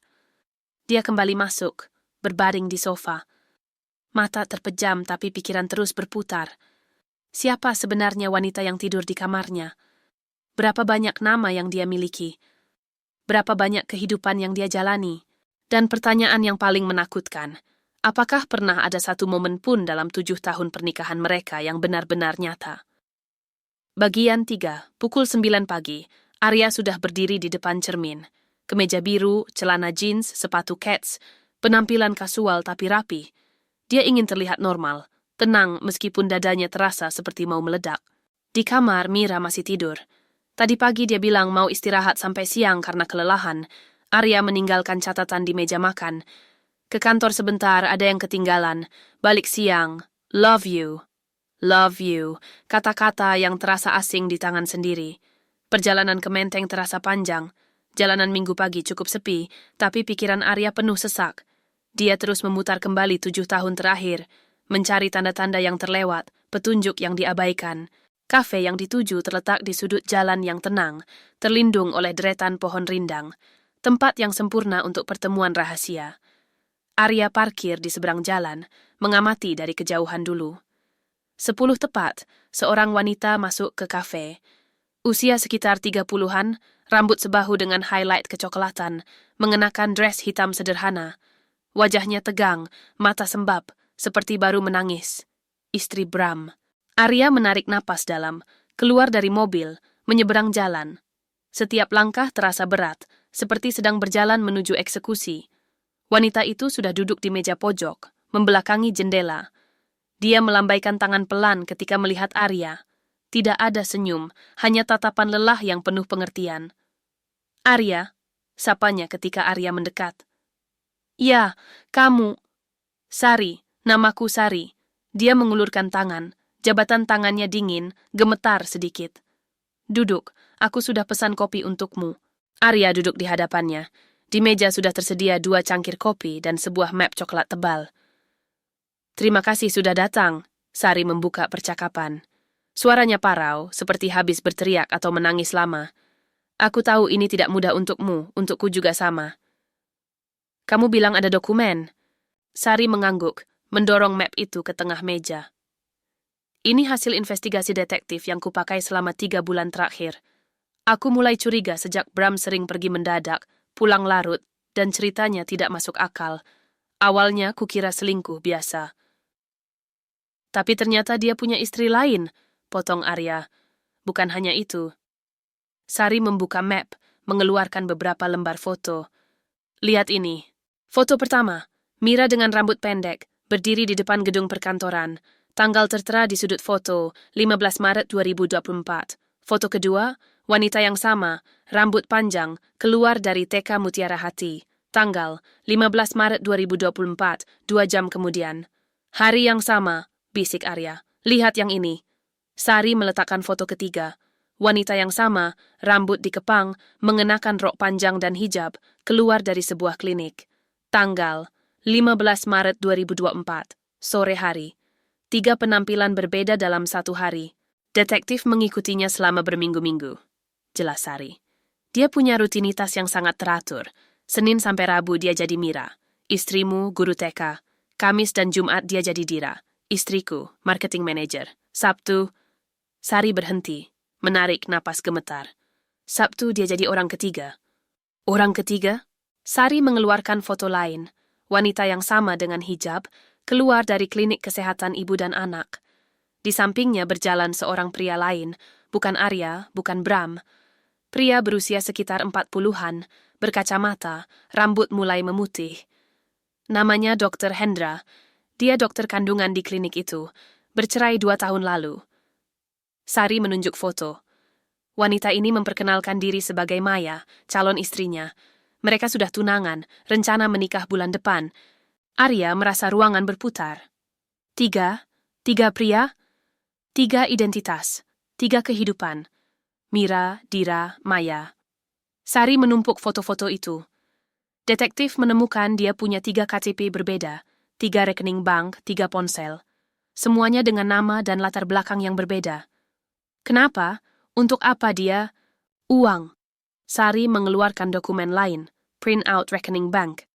Dia kembali masuk, berbaring di sofa. Mata terpejam tapi pikiran terus berputar. Siapa sebenarnya wanita yang tidur di kamarnya? Berapa banyak nama yang dia miliki? Berapa banyak kehidupan yang dia jalani? Dan pertanyaan yang paling menakutkan, apakah pernah ada satu momen pun dalam 7 tahun pernikahan mereka yang benar-benar nyata? Bagian 3, pukul 9 pagi, Arya sudah berdiri di depan cermin. Kemeja biru, celana jeans, sepatu kets, penampilan kasual tapi rapi. Dia ingin terlihat normal, tenang meskipun dadanya terasa seperti mau meledak. Di kamar, Mira masih tidur. Tadi pagi dia bilang mau istirahat sampai siang karena kelelahan. Arya meninggalkan catatan di meja makan. Ke kantor sebentar, ada yang ketinggalan. Balik siang. Love you. Love you. Kata-kata yang terasa asing di tangan sendiri. Perjalanan ke Menteng terasa panjang. Jalanan minggu pagi cukup sepi, tapi pikiran Arya penuh sesak. Dia terus memutar kembali 7 tahun terakhir, mencari tanda-tanda yang terlewat, petunjuk yang diabaikan. Kafe yang dituju terletak di sudut jalan yang tenang, terlindung oleh deretan pohon rindang. Tempat yang sempurna untuk pertemuan rahasia. Arya parkir di seberang jalan, mengamati dari kejauhan dulu. 10 tepat, seorang wanita masuk ke kafe. Usia sekitar 30-an, rambut sebahu dengan highlight kecoklatan, mengenakan dress hitam sederhana. Wajahnya tegang, mata sembab, seperti baru menangis. Istri Bram. Arya menarik napas dalam, keluar dari mobil, menyeberang jalan. Setiap langkah terasa berat, seperti sedang berjalan menuju eksekusi. Wanita itu sudah duduk di meja pojok, membelakangi jendela. Dia melambaikan tangan pelan ketika melihat Arya. Tidak ada senyum, hanya tatapan lelah yang penuh pengertian. Arya, sapanya ketika Arya mendekat. Ya, kamu. Sari, namaku Sari. Dia mengulurkan tangan, jabatan tangannya dingin, gemetar sedikit. Duduk, aku sudah pesan kopi untukmu. Arya duduk di hadapannya. Di meja sudah tersedia 2 cangkir kopi dan sebuah map coklat tebal. Terima kasih sudah datang, Sari membuka percakapan. Suaranya parau, seperti habis berteriak atau menangis lama. Aku tahu ini tidak mudah untukmu, untukku juga sama. Kamu bilang ada dokumen. Sari mengangguk, mendorong map itu ke tengah meja. Ini hasil investigasi detektif yang kupakai selama 3 bulan terakhir. Aku mulai curiga sejak Bram sering pergi mendadak, pulang larut, dan ceritanya tidak masuk akal. Awalnya kukira selingkuh biasa. Tapi ternyata dia punya istri lain, potong Arya. Bukan hanya itu. Sari membuka map, mengeluarkan beberapa lembar foto. Lihat ini. Foto pertama, Mira dengan rambut pendek, berdiri di depan gedung perkantoran. Tanggal tertera di sudut foto, 15 Maret 2024. Foto kedua, wanita yang sama, rambut panjang, keluar dari TK Mutiara Hati. Tanggal, 15 Maret 2024, 2 jam kemudian. Hari yang sama, bisik Arya. Lihat yang ini. Sari meletakkan foto ketiga. Wanita yang sama, rambut dikepang, mengenakan rok panjang dan hijab, keluar dari sebuah klinik. Tanggal, 15 Maret 2024, sore hari. 3 penampilan berbeda dalam 1 hari. Detektif mengikutinya selama berminggu-minggu. Jelas Sari. Dia punya rutinitas yang sangat teratur. Senin sampai Rabu dia jadi Mira. Istrimu, guru TK. Kamis dan Jumat dia jadi Dira. Istriku, marketing manager. Sabtu, Sari berhenti, menarik napas gemetar. Sabtu dia jadi orang ketiga. Orang ketiga? Sari mengeluarkan foto lain. Wanita yang sama dengan hijab, keluar dari klinik kesehatan ibu dan anak. Di sampingnya berjalan seorang pria lain, bukan Arya, bukan Bram. Pria berusia sekitar 40-an, berkacamata, rambut mulai memutih. Namanya Dr. Hendra. Dia dokter kandungan di klinik itu, bercerai 2 tahun lalu. Sari menunjuk foto. Wanita ini memperkenalkan diri sebagai Maya, calon istrinya. Mereka sudah tunangan, rencana menikah bulan depan. Arya merasa ruangan berputar. 3 pria, 3 identitas, 3 kehidupan. Mira, Dira, Maya. Sari menumpuk foto-foto itu. Detektif menemukan dia punya 3 KTP berbeda, 3 rekening bank, 3 ponsel. Semuanya dengan nama dan latar belakang yang berbeda. Kenapa? Untuk apa dia? Uang. Sari mengeluarkan dokumen lain, print out rekening bank.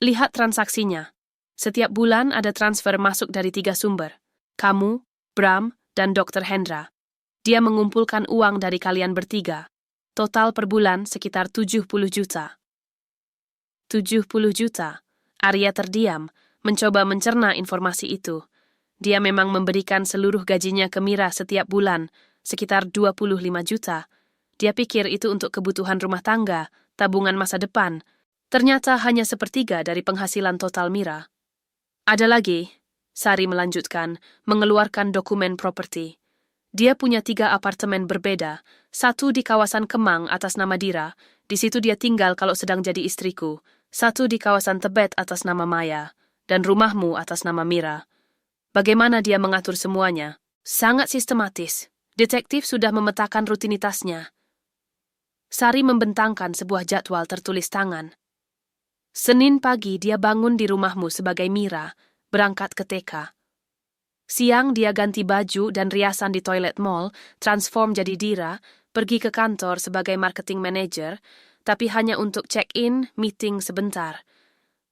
Lihat transaksinya. Setiap bulan ada transfer masuk dari 3 sumber. Kamu, Bram, dan Dr. Hendra. Dia mengumpulkan uang dari kalian bertiga. Total per bulan sekitar 70 juta. 70 juta. Arya terdiam, mencoba mencerna informasi itu. Dia memang memberikan seluruh gajinya ke Mira setiap bulan, sekitar 25 juta. Dia pikir itu untuk kebutuhan rumah tangga, tabungan masa depan. Ternyata hanya sepertiga dari penghasilan total Mira. Ada lagi, Sari melanjutkan, mengeluarkan dokumen properti. Dia punya 3 apartemen berbeda, satu di kawasan Kemang atas nama Dira, di situ dia tinggal kalau sedang jadi istriku, satu di kawasan Tebet atas nama Maya, dan rumahmu atas nama Mira. Bagaimana dia mengatur semuanya? Sangat sistematis. Detektif sudah memetakan rutinitasnya. Sari membentangkan sebuah jadwal tertulis tangan. Senin pagi dia bangun di rumahmu sebagai Mira, berangkat ke TK. Siang dia ganti baju dan riasan di toilet mall, transform jadi Dira, pergi ke kantor sebagai marketing manager, tapi hanya untuk check-in, meeting sebentar.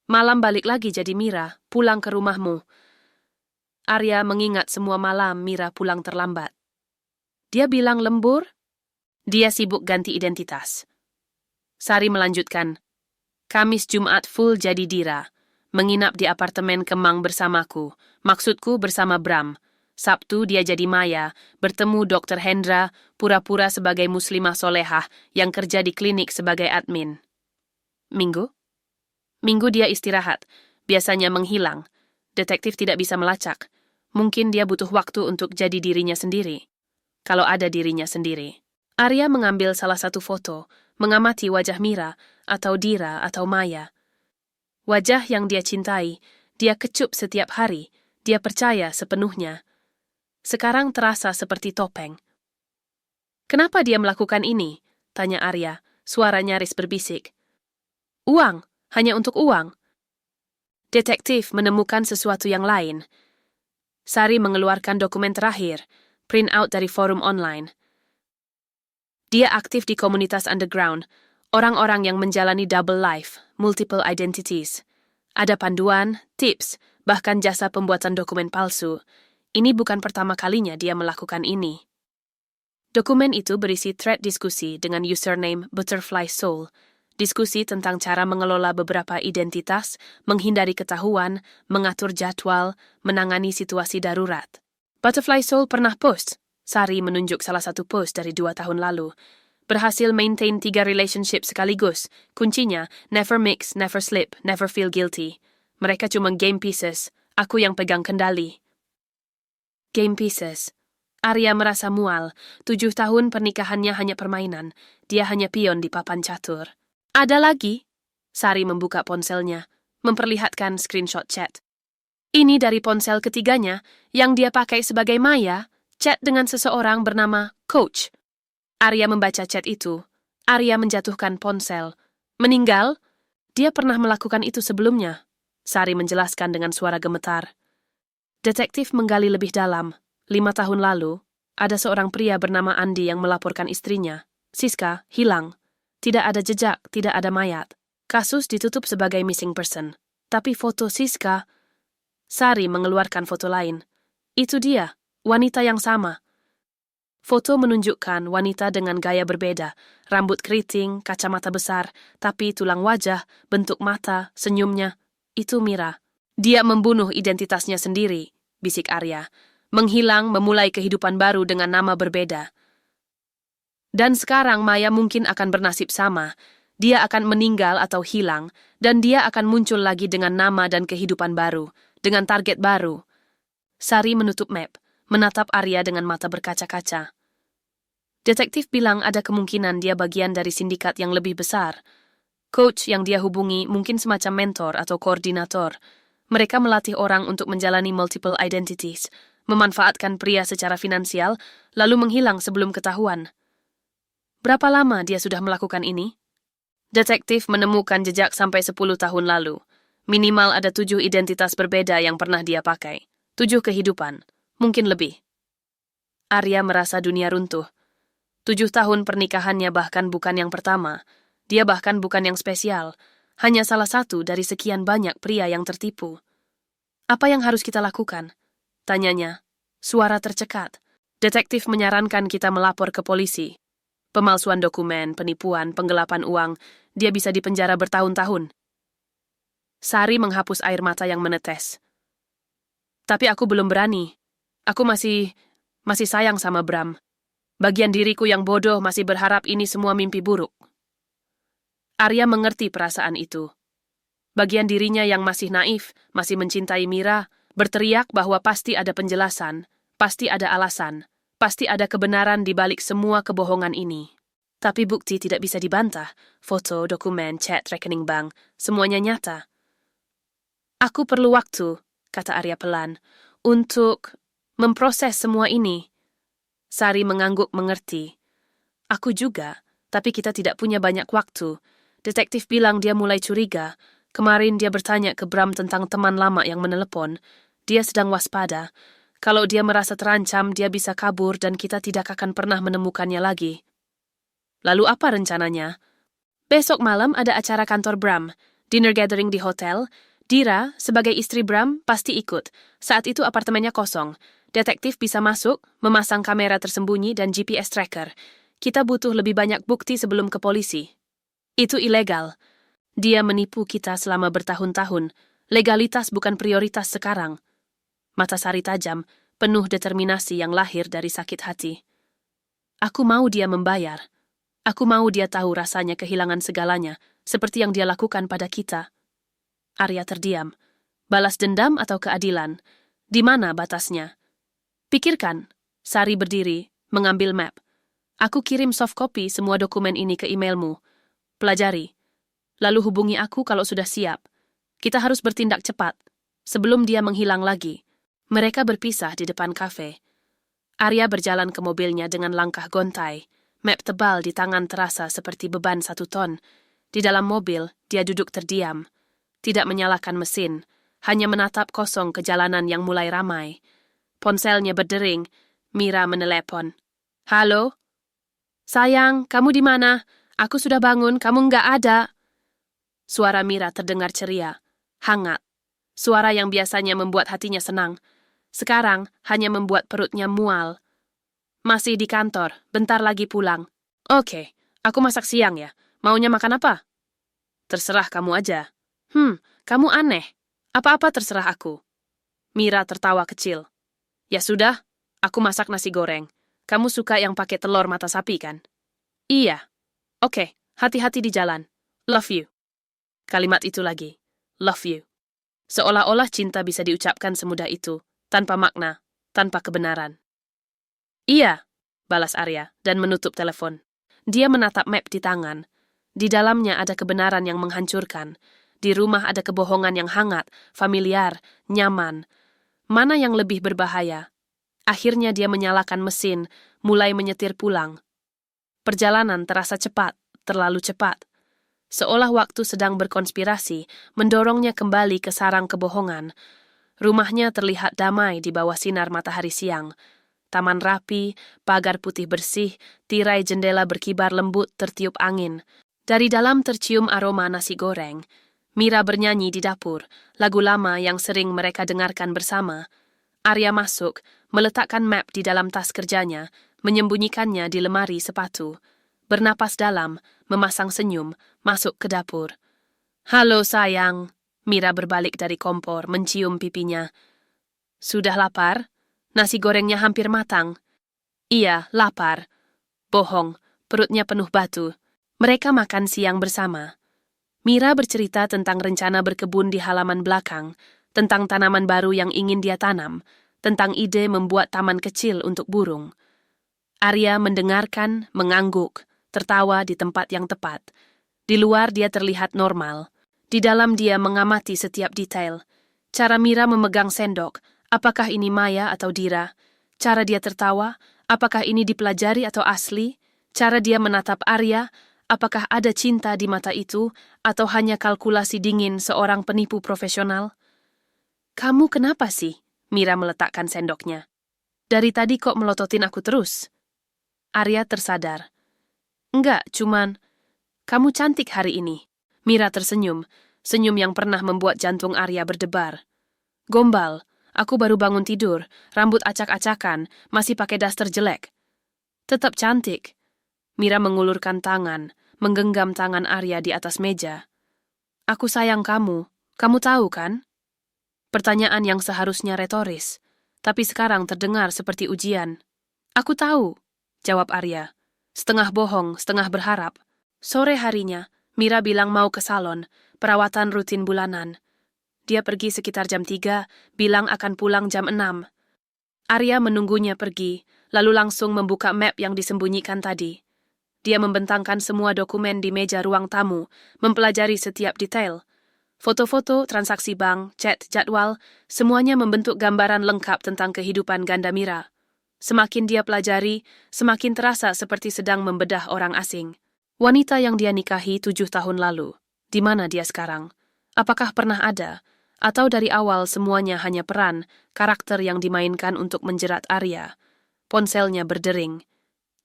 Malam balik lagi jadi Mira, pulang ke rumahmu. Arya mengingat semua malam Mira pulang terlambat. Dia bilang lembur? Dia sibuk ganti identitas. Sari melanjutkan, Kamis Jumat full jadi Dira, menginap di apartemen Kemang bersamaku, maksudku bersama Bram. Sabtu dia jadi Maya, bertemu Dr. Hendra, pura-pura sebagai muslimah solehah yang kerja di klinik sebagai admin. Minggu? Minggu dia istirahat, biasanya menghilang. Detektif tidak bisa melacak. Mungkin dia butuh waktu untuk jadi dirinya sendiri. Kalau ada dirinya sendiri. Arya mengambil salah satu foto, mengamati wajah Mira, atau Dira, atau Maya. Wajah yang dia cintai, dia kecup setiap hari, dia percaya sepenuhnya. Sekarang terasa seperti topeng. Kenapa dia melakukan ini? Tanya Arya, suara nyaris berbisik. Uang, hanya untuk uang. Detektif menemukan sesuatu yang lain. Sari mengeluarkan dokumen terakhir, print out dari forum online. Dia aktif di komunitas underground, orang-orang yang menjalani double life, multiple identities. Ada panduan, tips, bahkan jasa pembuatan dokumen palsu. Ini bukan pertama kalinya dia melakukan ini. Dokumen itu berisi thread diskusi dengan username Butterfly Soul, diskusi tentang cara mengelola beberapa identitas, menghindari ketahuan, mengatur jadwal, menangani situasi darurat. Butterfly Soul pernah post. Sari menunjuk salah satu post dari 2 tahun lalu. Berhasil maintain 3 relationship sekaligus. Kuncinya, never mix, never slip, never feel guilty. Mereka cuma game pieces. Aku yang pegang kendali. Game pieces. Arya merasa mual. 7 tahun pernikahannya hanya permainan. Dia hanya pion di papan catur. Ada lagi? Sari membuka ponselnya, memperlihatkan screenshot chat. Ini dari ponsel ketiganya, yang dia pakai sebagai Maya, chat dengan seseorang bernama Coach. Arya membaca chat itu. Arya menjatuhkan ponsel. Meninggal? Dia pernah melakukan itu sebelumnya. Sari menjelaskan dengan suara gemetar. Detektif menggali lebih dalam. 5 tahun lalu, ada seorang pria bernama Andi yang melaporkan istrinya, Siska, hilang. Tidak ada jejak, tidak ada mayat. Kasus ditutup sebagai missing person. Tapi foto Siska... Sari mengeluarkan foto lain. Itu dia. Wanita yang sama. Foto menunjukkan wanita dengan gaya berbeda, rambut keriting, kacamata besar, tapi tulang wajah, bentuk mata, senyumnya. Itu Mira. Dia membunuh identitasnya sendiri, bisik Arya. Menghilang, memulai kehidupan baru dengan nama berbeda. Dan sekarang Maya mungkin akan bernasib sama. Dia akan meninggal atau hilang, dan dia akan muncul lagi dengan nama dan kehidupan baru, dengan target baru. Sari menutup map. Menatap Arya dengan mata berkaca-kaca. Detektif bilang ada kemungkinan dia bagian dari sindikat yang lebih besar. Coach yang dia hubungi mungkin semacam mentor atau koordinator. Mereka melatih orang untuk menjalani multiple identities, memanfaatkan pria secara finansial, lalu menghilang sebelum ketahuan. Berapa lama dia sudah melakukan ini? Detektif menemukan jejak sampai 10 tahun lalu. Minimal ada 7 identitas berbeda yang pernah dia pakai. 7 kehidupan. Mungkin lebih. Arya merasa dunia runtuh. 7 tahun pernikahannya bahkan bukan yang pertama. Dia bahkan bukan yang spesial. Hanya salah satu dari sekian banyak pria yang tertipu. Apa yang harus kita lakukan? Tanyanya. Suara tercekat. Detektif menyarankan kita melapor ke polisi. Pemalsuan dokumen, penipuan, penggelapan uang. Dia bisa dipenjara bertahun-tahun. Sari menghapus air mata yang menetes. Tapi aku belum berani. Aku masih sayang sama Bram. Bagian diriku yang bodoh masih berharap ini semua mimpi buruk. Arya mengerti perasaan itu. Bagian dirinya yang masih naif, masih mencintai Mira, berteriak bahwa pasti ada penjelasan, pasti ada alasan, pasti ada kebenaran di balik semua kebohongan ini. Tapi bukti tidak bisa dibantah. Foto, dokumen, chat, rekening bank, semuanya nyata. Aku perlu waktu, kata Arya pelan, untuk memproses semua ini. Sari mengangguk mengerti. Aku juga, tapi kita tidak punya banyak waktu. Detektif bilang dia mulai curiga. Kemarin dia bertanya ke Bram tentang teman lama yang menelepon. Dia sedang waspada. Kalau dia merasa terancam, dia bisa kabur dan kita tidak akan pernah menemukannya lagi. Lalu apa rencananya? Besok malam ada acara kantor Bram. Dinner gathering di hotel. Dira, sebagai istri Bram, pasti ikut. Saat itu apartemennya kosong. Detektif bisa masuk, memasang kamera tersembunyi dan GPS tracker. Kita butuh lebih banyak bukti sebelum ke polisi. Itu ilegal. Dia menipu kita selama bertahun-tahun. Legalitas bukan prioritas sekarang. Mata Sari tajam, penuh determinasi yang lahir dari sakit hati. Aku mau dia membayar. Aku mau dia tahu rasanya kehilangan segalanya, seperti yang dia lakukan pada kita. Arya terdiam. Balas dendam atau keadilan? Di mana batasnya? Pikirkan. Sari berdiri, mengambil map. Aku kirim soft copy semua dokumen ini ke emailmu. Pelajari. Lalu hubungi aku kalau sudah siap. Kita harus bertindak cepat, sebelum dia menghilang lagi. Mereka berpisah di depan kafe. Arya berjalan ke mobilnya dengan langkah gontai. Map tebal di tangan terasa seperti beban 1 ton. Di dalam mobil, dia duduk terdiam. Tidak menyalakan mesin, hanya menatap kosong ke jalanan yang mulai ramai. Ponselnya berdering, Mira menelepon. Halo? Sayang, kamu di mana? Aku sudah bangun, kamu nggak ada. Suara Mira terdengar ceria, hangat. Suara yang biasanya membuat hatinya senang. Sekarang hanya membuat perutnya mual. Masih di kantor, bentar lagi pulang. Oke, aku masak siang ya. Maunya makan apa? Terserah kamu aja. Kamu aneh. Apa-apa terserah aku. Mira tertawa kecil. Ya sudah, aku masak nasi goreng. Kamu suka yang pakai telur mata sapi kan? Iya. Oke, hati-hati di jalan. Love you. Kalimat itu lagi. Love you. Seolah-olah cinta bisa diucapkan semudah itu, tanpa makna, tanpa kebenaran. Iya, balas Arya, dan menutup telepon. Dia menatap map di tangan. Di dalamnya ada kebenaran yang menghancurkan. Di rumah ada kebohongan yang hangat, familiar, nyaman. Mana yang lebih berbahaya? Akhirnya dia menyalakan mesin, mulai menyetir pulang. Perjalanan terasa cepat, terlalu cepat. Seolah waktu sedang berkonspirasi, mendorongnya kembali ke sarang kebohongan. Rumahnya terlihat damai di bawah sinar matahari siang. Taman rapi, pagar putih bersih, tirai jendela berkibar lembut tertiup angin. Dari dalam tercium aroma nasi goreng. Mira bernyanyi di dapur, lagu lama yang sering mereka dengarkan bersama. Arya masuk, meletakkan map di dalam tas kerjanya, menyembunyikannya di lemari sepatu. Bernapas dalam, memasang senyum, masuk ke dapur. Halo sayang, Mira berbalik dari kompor, mencium pipinya. Sudah lapar? Nasi gorengnya hampir matang. Iya, lapar. Bohong, perutnya penuh batu. Mereka makan siang bersama. Mira bercerita tentang rencana berkebun di halaman belakang, tentang tanaman baru yang ingin dia tanam, tentang ide membuat taman kecil untuk burung. Arya mendengarkan, mengangguk, tertawa di tempat yang tepat. Di luar dia terlihat normal. Di dalam dia mengamati setiap detail. Cara Mira memegang sendok, apakah ini maya atau Dira? Cara dia tertawa, apakah ini dipelajari atau asli? Cara dia menatap Arya, apakah ada cinta di mata itu, atau hanya kalkulasi dingin seorang penipu profesional? Kamu kenapa sih? Mira meletakkan sendoknya. Dari tadi kok melototin aku terus? Arya tersadar. Enggak, cuman, kamu cantik hari ini. Mira tersenyum, senyum yang pernah membuat jantung Arya berdebar. Gombal, aku baru bangun tidur, rambut acak-acakan, masih pakai daster jelek. Tetap cantik. Mira mengulurkan tangan, menggenggam tangan Arya di atas meja. Aku sayang kamu tahu kan? Pertanyaan yang seharusnya retoris, tapi sekarang terdengar seperti ujian. Aku tahu, jawab Arya. Setengah bohong, setengah berharap. Sore harinya, Mira bilang mau ke salon, perawatan rutin bulanan. Dia pergi sekitar jam 3, bilang akan pulang jam 6. Arya menunggunya pergi, lalu langsung membuka map yang disembunyikan tadi. Dia membentangkan semua dokumen di meja ruang tamu, mempelajari setiap detail. Foto-foto, transaksi bank, chat, jadwal, semuanya membentuk gambaran lengkap tentang kehidupan ganda Mira. Semakin dia pelajari, semakin terasa seperti sedang membedah orang asing. Wanita yang dia nikahi 7 tahun lalu. Di mana dia sekarang? Apakah pernah ada? Atau dari awal semuanya hanya peran, karakter yang dimainkan untuk menjerat Arya? Ponselnya berdering.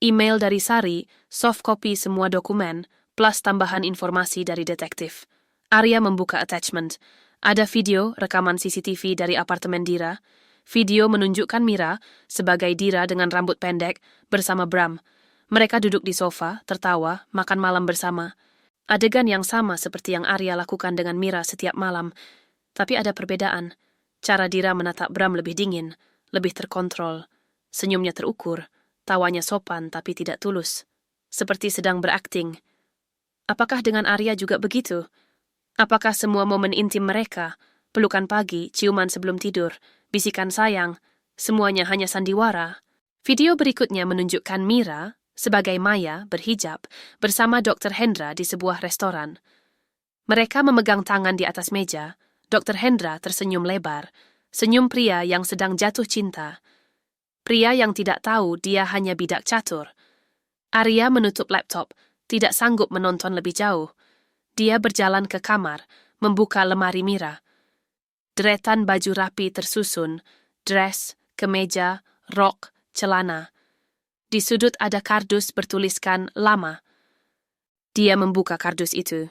Email dari Sari, soft copy semua dokumen, plus tambahan informasi dari detektif. Arya membuka attachment. Ada video rekaman CCTV dari apartemen Dira. Video menunjukkan Mira sebagai Dira dengan rambut pendek bersama Bram. Mereka duduk di sofa, tertawa, makan malam bersama. Adegan yang sama seperti yang Arya lakukan dengan Mira setiap malam. Tapi ada perbedaan. Cara Dira menatap Bram lebih dingin, lebih terkontrol. Senyumnya terukur, tawanya sopan tapi tidak tulus. Seperti sedang berakting. Apakah dengan Arya juga begitu? Apakah semua momen intim mereka, pelukan pagi, ciuman sebelum tidur, bisikan sayang, semuanya hanya sandiwara? Video berikutnya menunjukkan Mira sebagai Maya berhijab bersama Dr. Hendra di sebuah restoran. Mereka memegang tangan di atas meja. Dr. Hendra tersenyum lebar, senyum pria yang sedang jatuh cinta. Pria yang tidak tahu dia hanya bidak catur. Arya menutup laptop, tidak sanggup menonton lebih jauh. Dia berjalan ke kamar, membuka lemari Mira. Deretan baju rapi tersusun, dress, kemeja, rok, celana. Di sudut ada kardus bertuliskan lama. Dia membuka kardus itu.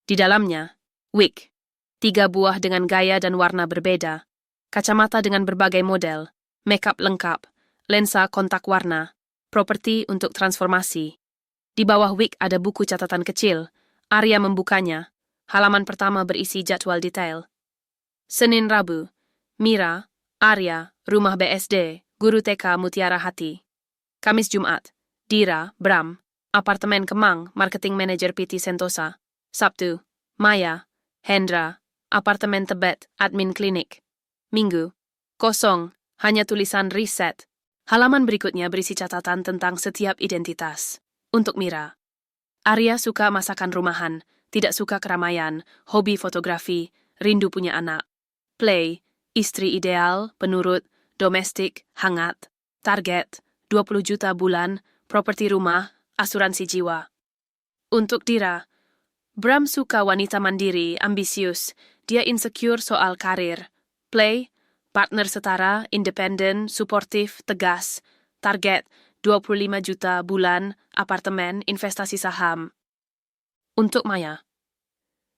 Di dalamnya, wig. 3 buah dengan gaya dan warna berbeda. Kacamata dengan berbagai model. Makeup lengkap. Lensa kontak warna. Properti untuk transformasi. Di bawah wig ada buku catatan kecil. Arya membukanya. Halaman pertama berisi jadwal detail. Senin Rabu. Mira, Arya, Rumah BSD, Guru TK Mutiara Hati. Kamis Jumat. Dira, Bram, Apartemen Kemang, Marketing Manager PT Sentosa. Sabtu. Maya, Hendra, Apartemen Tebet, Admin Klinik. Minggu. Kosong, hanya tulisan reset. Halaman berikutnya berisi catatan tentang setiap identitas. Untuk Mira. Arya suka masakan rumahan, tidak suka keramaian, hobi fotografi, rindu punya anak. Play, istri ideal, penurut, domestik, hangat. Target, 20 juta bulan, properti rumah, asuransi jiwa. Untuk Dira. Bram suka wanita mandiri, ambisius. Dia insecure soal karir. Play, partner setara, independen, suportif, tegas. Target, 25 juta bulan, apartemen, investasi saham. Untuk Maya.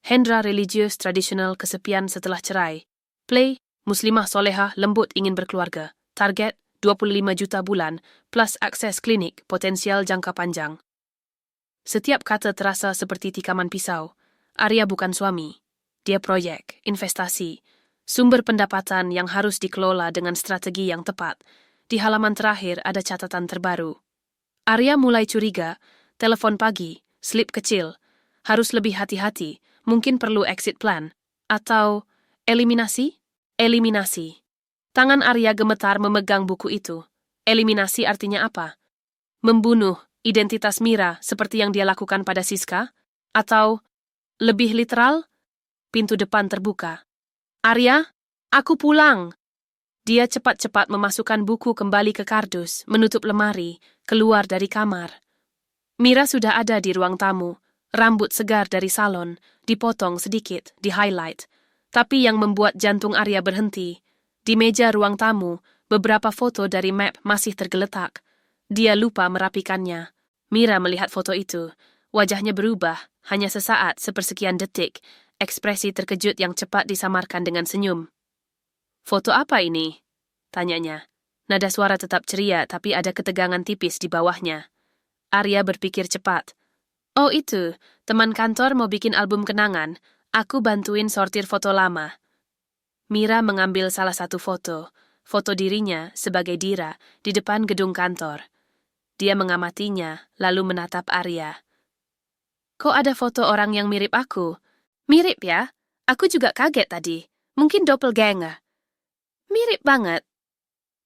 Hendra religius, tradisional, kesepian setelah cerai. Play, muslimah solehah, lembut, ingin berkeluarga. Target, 25 juta bulan, plus akses klinik, potensial jangka panjang. Setiap kata terasa seperti tikaman pisau. Arya bukan suami. Dia proyek, investasi, sumber pendapatan yang harus dikelola dengan strategi yang tepat. Di halaman terakhir ada catatan terbaru. Arya mulai curiga, telepon pagi, slip kecil. Harus lebih hati-hati, mungkin perlu exit plan. Atau eliminasi? Eliminasi. Tangan Arya gemetar memegang buku itu. Eliminasi artinya apa? Membunuh identitas Mira seperti yang dia lakukan pada Siska? Atau lebih literal? Pintu depan terbuka. Arya, aku pulang. Dia cepat-cepat memasukkan buku kembali ke kardus, menutup lemari, keluar dari kamar. Mira sudah ada di ruang tamu. Rambut segar dari salon, dipotong sedikit, di-highlight. Tapi yang membuat jantung Arya berhenti, di meja ruang tamu, beberapa foto dari map masih tergeletak. Dia lupa merapikannya. Mira melihat foto itu. Wajahnya berubah, hanya sesaat, sepersekian detik. Ekspresi terkejut yang cepat disamarkan dengan senyum. Foto apa ini? Tanyanya. Nada suara tetap ceria, tapi ada ketegangan tipis di bawahnya. Arya berpikir cepat. Oh itu, teman kantor mau bikin album kenangan. Aku bantuin sortir foto lama. Mira mengambil salah satu foto dirinya sebagai Dira di depan gedung kantor. Dia mengamatinya, lalu menatap Arya. Kok ada foto orang yang mirip aku? Mirip ya? Aku juga kaget tadi. Mungkin doppelganger. Mirip banget.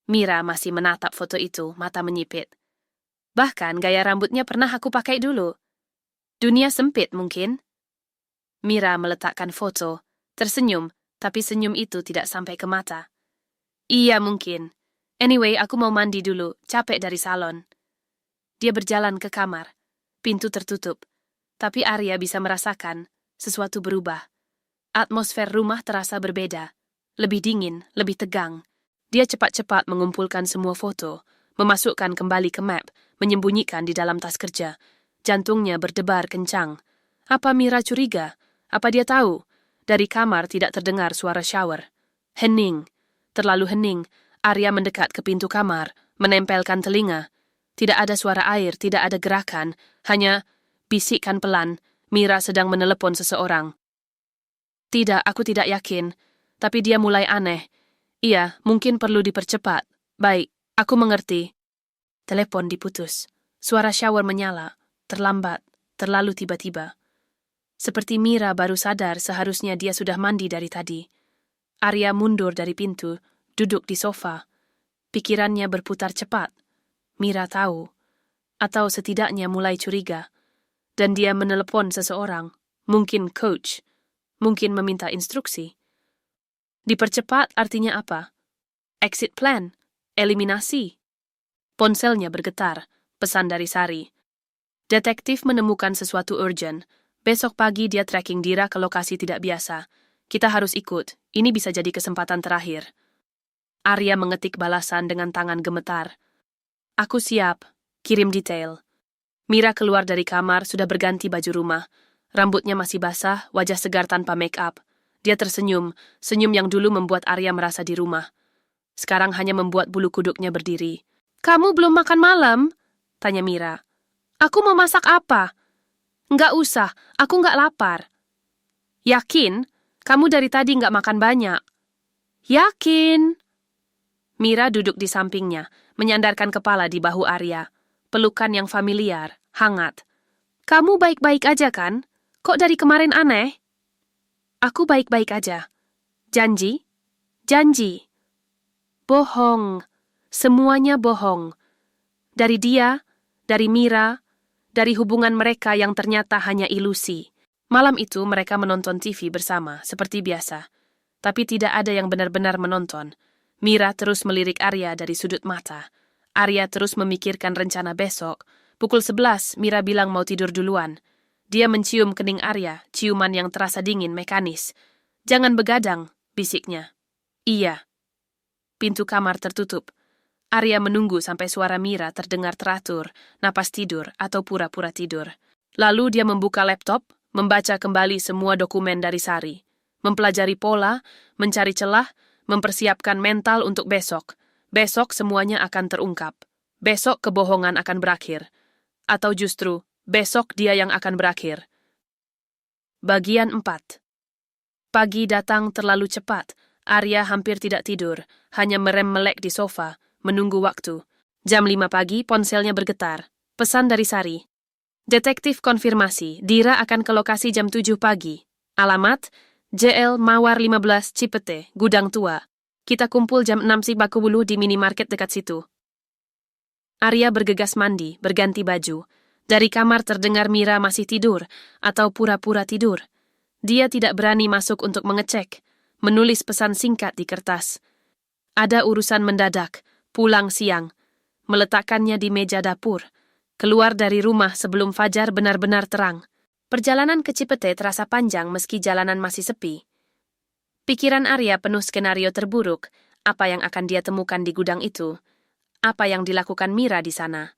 Mira masih menatap foto itu, mata menyipit. Bahkan gaya rambutnya pernah aku pakai dulu. Dunia sempit mungkin. Mira meletakkan foto, tersenyum, tapi senyum itu tidak sampai ke mata. Iya mungkin. Anyway, aku mau mandi dulu, capek dari salon. Dia berjalan ke kamar. Pintu tertutup. Tapi Arya bisa merasakan sesuatu berubah. Atmosfer rumah terasa berbeda. Lebih dingin, lebih tegang. Dia cepat-cepat mengumpulkan semua foto, memasukkan kembali ke map, menyembunyikan di dalam tas kerja. Jantungnya berdebar kencang. Apa Mira curiga? Apa dia tahu? Dari kamar tidak terdengar suara shower. Hening. Terlalu hening. Arya mendekat ke pintu kamar, menempelkan telinga. Tidak ada suara air, tidak ada gerakan. Hanya bisikan pelan. Mira sedang menelepon seseorang. Tidak, aku tidak yakin. Tapi dia mulai aneh. Iya, mungkin perlu dipercepat. Baik, aku mengerti. Telepon diputus. Suara shower menyala. Terlambat. Terlalu tiba-tiba. Seperti Mira baru sadar seharusnya dia sudah mandi dari tadi. Arya mundur dari pintu, duduk di sofa. Pikirannya berputar cepat. Mira tahu. Atau setidaknya mulai curiga. Dan dia menelepon seseorang. Mungkin coach. Mungkin meminta instruksi. Dipercepat artinya apa? Exit plan. Eliminasi. Ponselnya bergetar. Pesan dari Sari. Detektif menemukan sesuatu urgent. Besok pagi dia tracking Dira ke lokasi tidak biasa. Kita harus ikut. Ini bisa jadi kesempatan terakhir. Arya mengetik balasan dengan tangan gemetar. Aku siap. Kirim detail. Mira keluar dari kamar sudah berganti baju rumah. Rambutnya masih basah, wajah segar tanpa make up. Dia tersenyum, senyum yang dulu membuat Arya merasa di rumah. Sekarang hanya membuat bulu kuduknya berdiri. Kamu belum makan malam? Tanya Mira. Aku mau masak apa? Nggak usah, aku nggak lapar. Yakin? Kamu dari tadi nggak makan banyak. Yakin? Mira duduk di sampingnya, menyandarkan kepala di bahu Arya. Pelukan yang familiar, hangat. Kamu baik-baik aja kan? Kok dari kemarin aneh? Aku baik-baik aja. Janji? Janji. Bohong. Semuanya bohong. Dari dia, dari Mira, dari hubungan mereka yang ternyata hanya ilusi. Malam itu mereka menonton TV bersama, seperti biasa. Tapi tidak ada yang benar-benar menonton. Mira terus melirik Arya dari sudut mata. Arya terus memikirkan rencana besok. Pukul 11, Mira bilang mau tidur duluan. Dia mencium kening Arya, ciuman yang terasa dingin mekanis. Jangan begadang, bisiknya. Iya. Pintu kamar tertutup. Arya menunggu sampai suara Mira terdengar teratur, napas tidur atau pura-pura tidur. Lalu dia membuka laptop, membaca kembali semua dokumen dari Sari. Mempelajari pola, mencari celah, mempersiapkan mental untuk besok. Besok semuanya akan terungkap. Besok kebohongan akan berakhir. Atau justru, besok dia yang akan berakhir. Bagian 4. Pagi datang terlalu cepat. Arya hampir tidak tidur, hanya merem melek di sofa, menunggu waktu. Jam 5 pagi, ponselnya bergetar. Pesan dari Sari. Detektif konfirmasi, Dira akan ke lokasi jam 7 pagi. Alamat, JL Mawar 15 Cipete, Gudang Tua. Kita kumpul jam 6.40 di minimarket dekat situ. Arya bergegas mandi, berganti baju. Dari kamar terdengar Mira masih tidur, atau pura-pura tidur. Dia tidak berani masuk untuk mengecek, menulis pesan singkat di kertas. Ada urusan mendadak, pulang siang. Meletakkannya di meja dapur. Keluar dari rumah sebelum fajar benar-benar terang. Perjalanan ke Cipete terasa panjang meski jalanan masih sepi. Pikiran Arya penuh skenario terburuk, apa yang akan dia temukan di gudang itu, apa yang dilakukan Mira di sana.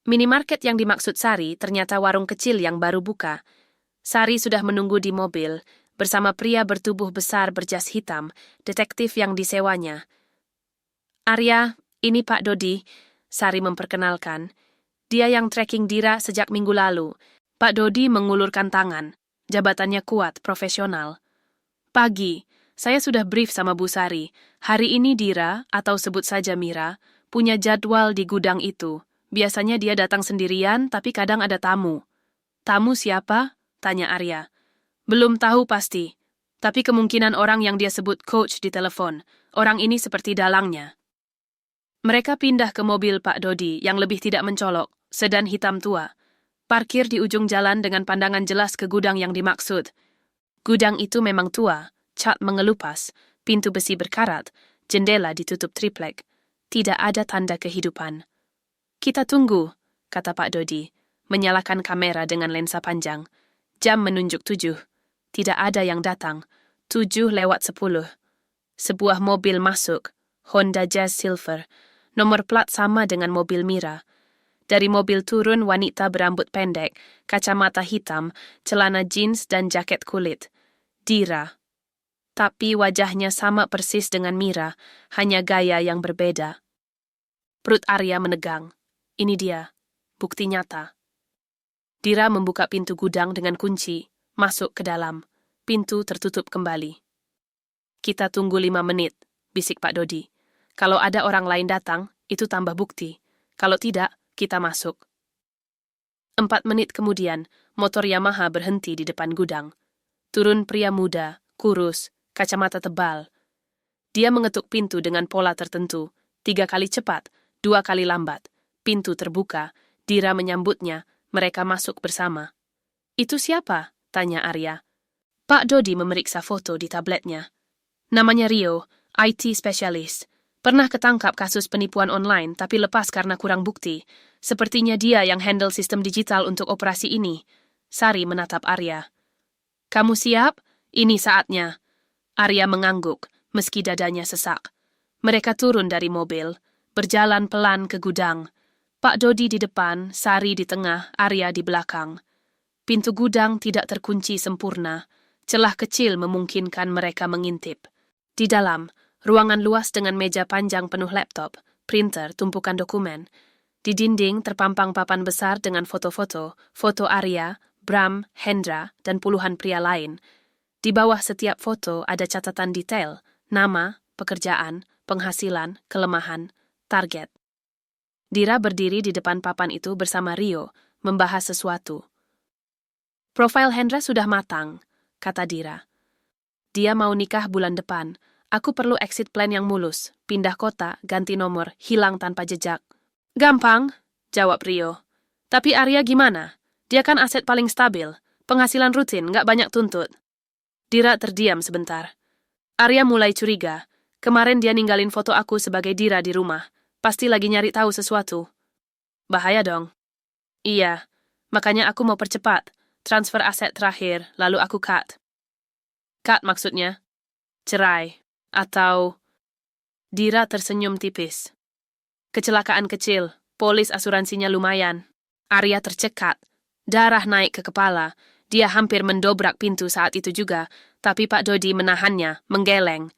Minimarket yang dimaksud Sari ternyata warung kecil yang baru buka. Sari sudah menunggu di mobil, bersama pria bertubuh besar berjas hitam, detektif yang disewanya. Arya, ini Pak Dodi, Sari memperkenalkan. Dia yang tracking Dira sejak minggu lalu. Pak Dodi mengulurkan tangan, jabatannya kuat, profesional. Pagi, saya sudah brief sama Bu Sari. Hari ini Dira, atau sebut saja Mira, punya jadwal di gudang itu. Biasanya dia datang sendirian, tapi kadang ada tamu. Tamu siapa? Tanya Arya. Belum tahu pasti, tapi kemungkinan orang yang dia sebut coach di telepon. Orang ini seperti dalangnya. Mereka pindah ke mobil Pak Dodi yang lebih tidak mencolok, sedan hitam tua. Parkir di ujung jalan dengan pandangan jelas ke gudang yang dimaksud. Gudang itu memang tua, cat mengelupas, pintu besi berkarat, jendela ditutup triplek. Tidak ada tanda kehidupan. Kita tunggu, kata Pak Dodi, menyalakan kamera dengan lensa panjang. Jam menunjuk 7. Tidak ada yang datang. 7:10. Sebuah mobil masuk, Honda Jazz Silver, nomor plat sama dengan mobil Mira. Dari mobil turun wanita berambut pendek, kacamata hitam, celana jeans dan jaket kulit. Dira. Tapi wajahnya sama persis dengan Mira, hanya gaya yang berbeda. Perut Arya menegang. Ini dia, bukti nyata. Dira membuka pintu gudang dengan kunci, masuk ke dalam. Pintu tertutup kembali. Kita tunggu 5 menit, bisik Pak Dodi. Kalau ada orang lain datang, itu tambah bukti. Kalau tidak, kita masuk. 4 menit kemudian, motor Yamaha berhenti di depan gudang. Turun pria muda, kurus, kacamata tebal. Dia mengetuk pintu dengan pola tertentu, 3 kali cepat, 2 kali lambat. Pintu terbuka, Dira menyambutnya, mereka masuk bersama. Itu siapa? Tanya Arya. Pak Dodi memeriksa foto di tabletnya. Namanya Rio, IT spesialis. Pernah ketangkap kasus penipuan online tapi lepas karena kurang bukti. Sepertinya dia yang handle sistem digital untuk operasi ini. Sari menatap Arya. Kamu siap? Ini saatnya. Arya mengangguk, meski dadanya sesak. Mereka turun dari mobil, berjalan pelan ke gudang. Pak Dodi di depan, Sari di tengah, Arya di belakang. Pintu gudang tidak terkunci sempurna. Celah kecil memungkinkan mereka mengintip. Di dalam, ruangan luas dengan meja panjang penuh laptop, printer, tumpukan dokumen. Di dinding terpampang papan besar dengan foto-foto, foto Arya, Bram, Hendra, dan puluhan pria lain. Di bawah setiap foto ada catatan detail, nama, pekerjaan, penghasilan, kelemahan, target. Dira berdiri di depan papan itu bersama Rio, membahas sesuatu. Profil Hendra sudah matang, kata Dira. Dia mau nikah bulan depan. Aku perlu exit plan yang mulus, pindah kota, ganti nomor, hilang tanpa jejak. Gampang, jawab Rio. Tapi Arya gimana? Dia kan aset paling stabil, penghasilan rutin, nggak banyak tuntut. Dira terdiam sebentar. Arya mulai curiga. Kemarin dia ninggalin foto aku sebagai Dira di rumah. Pasti lagi nyari tahu sesuatu. Bahaya dong. Iya, makanya aku mau percepat. Transfer aset terakhir, lalu aku cut. Cut maksudnya? Cerai. Atau... Dira tersenyum tipis. Kecelakaan kecil, polis asuransinya lumayan. Arya tercekat. Darah naik ke kepala. Dia hampir mendobrak pintu saat itu juga, tapi Pak Dodi menahannya, menggeleng.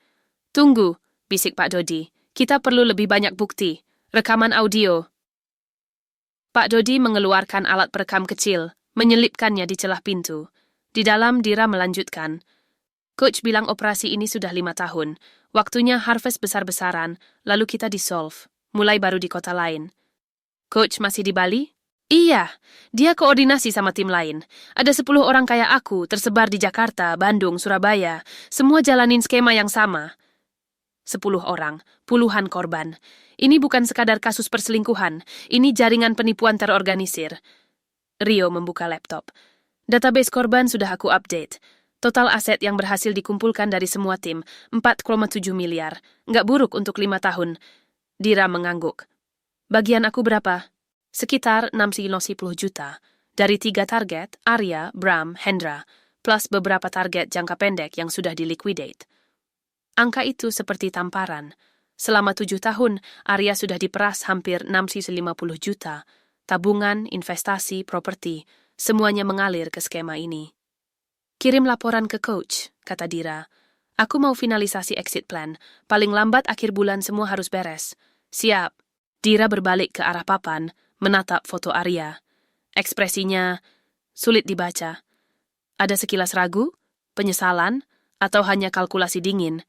Tunggu, bisik Pak Dodi. Kita perlu lebih banyak bukti. Rekaman audio. Pak Dodi mengeluarkan alat perekam kecil, menyelipkannya di celah pintu. Di dalam Dira melanjutkan. Coach bilang operasi ini sudah 5 tahun. Waktunya harvest besar-besaran, lalu kita di-solve. Mulai baru di kota lain. Coach masih di Bali? Iya, dia koordinasi sama tim lain. Ada 10 orang kayak aku, tersebar di Jakarta, Bandung, Surabaya. Semua jalanin skema yang sama. 10 orang, puluhan korban. Ini bukan sekadar kasus perselingkuhan, ini jaringan penipuan terorganisir. Rio membuka laptop. Database korban sudah aku update. Total aset yang berhasil dikumpulkan dari semua tim, 4,7 miliar. Nggak buruk untuk 5 tahun. Dira mengangguk. Bagian aku berapa? Sekitar 610 juta. Dari 3 target, Arya, Bram, Hendra, plus beberapa target jangka pendek yang sudah diliquidate. Angka itu seperti tamparan. Selama 7 tahun, Arya sudah diperas hampir 650 juta. Tabungan, investasi, properti, semuanya mengalir ke skema ini. Kirim laporan ke coach, kata Dira. Aku mau finalisasi exit plan. Paling lambat akhir bulan semua harus beres. Siap. Dira berbalik ke arah papan, menatap foto Arya. Ekspresinya sulit dibaca. Ada sekilas ragu, penyesalan, atau hanya kalkulasi dingin.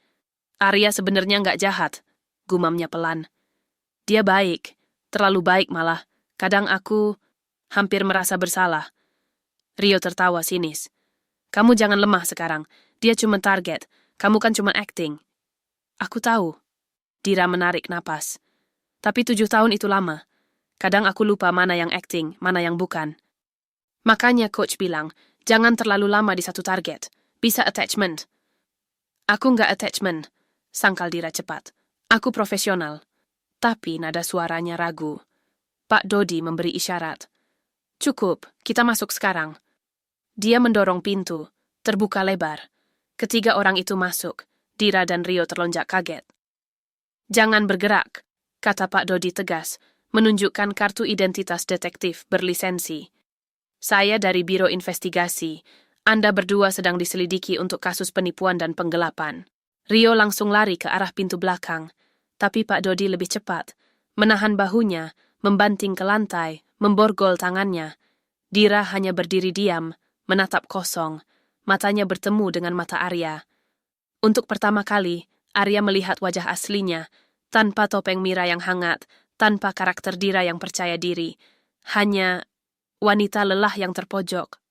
Arya sebenarnya nggak jahat, gumamnya pelan. Dia baik, terlalu baik malah, Kadang aku hampir merasa bersalah. Rio tertawa sinis. Kamu jangan lemah sekarang. Dia cuma target. Kamu kan cuma acting. Aku tahu. Dira menarik napas. Tapi 7 tahun itu lama. Kadang aku lupa mana yang acting, mana yang bukan. Makanya coach bilang, jangan terlalu lama di satu target. Bisa attachment. Aku nggak attachment, sangkal Dira cepat. Aku profesional. Tapi nada suaranya ragu. Pak Dodi memberi isyarat. Cukup, kita masuk sekarang. Dia mendorong pintu, terbuka lebar. Ketiga orang itu masuk. Dira dan Rio terlonjak kaget. Jangan bergerak, kata Pak Dodi tegas, menunjukkan kartu identitas detektif berlisensi. Saya dari Biro Investigasi. Anda berdua sedang diselidiki untuk kasus penipuan dan penggelapan. Rio langsung lari ke arah pintu belakang, tapi Pak Dodi lebih cepat, menahan bahunya, membanting ke lantai, memborgol tangannya. Dira hanya berdiri diam, menatap kosong, matanya bertemu dengan mata Arya. Untuk pertama kali, Arya melihat wajah aslinya, tanpa topeng Mira yang hangat, tanpa karakter Dira yang percaya diri. Hanya wanita lelah yang terpojok.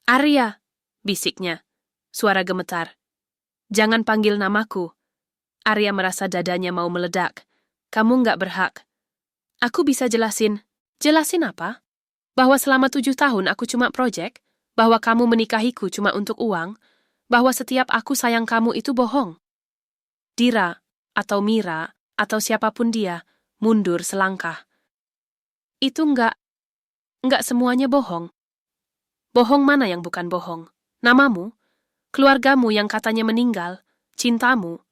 Arya, bisiknya. Suara gemetar. Jangan panggil namaku. Arya merasa dadanya mau meledak. Kamu nggak berhak. Aku bisa jelasin. Jelasin apa? Bahwa selama 7 tahun aku cuma projek? Bahwa kamu menikahiku cuma untuk uang? Bahwa setiap aku sayang kamu itu bohong? Dira, atau Mira, atau siapapun dia, mundur selangkah. Itu nggak semuanya bohong. Bohong mana yang bukan bohong? Namamu? Keluargamu yang katanya meninggal? Cintamu?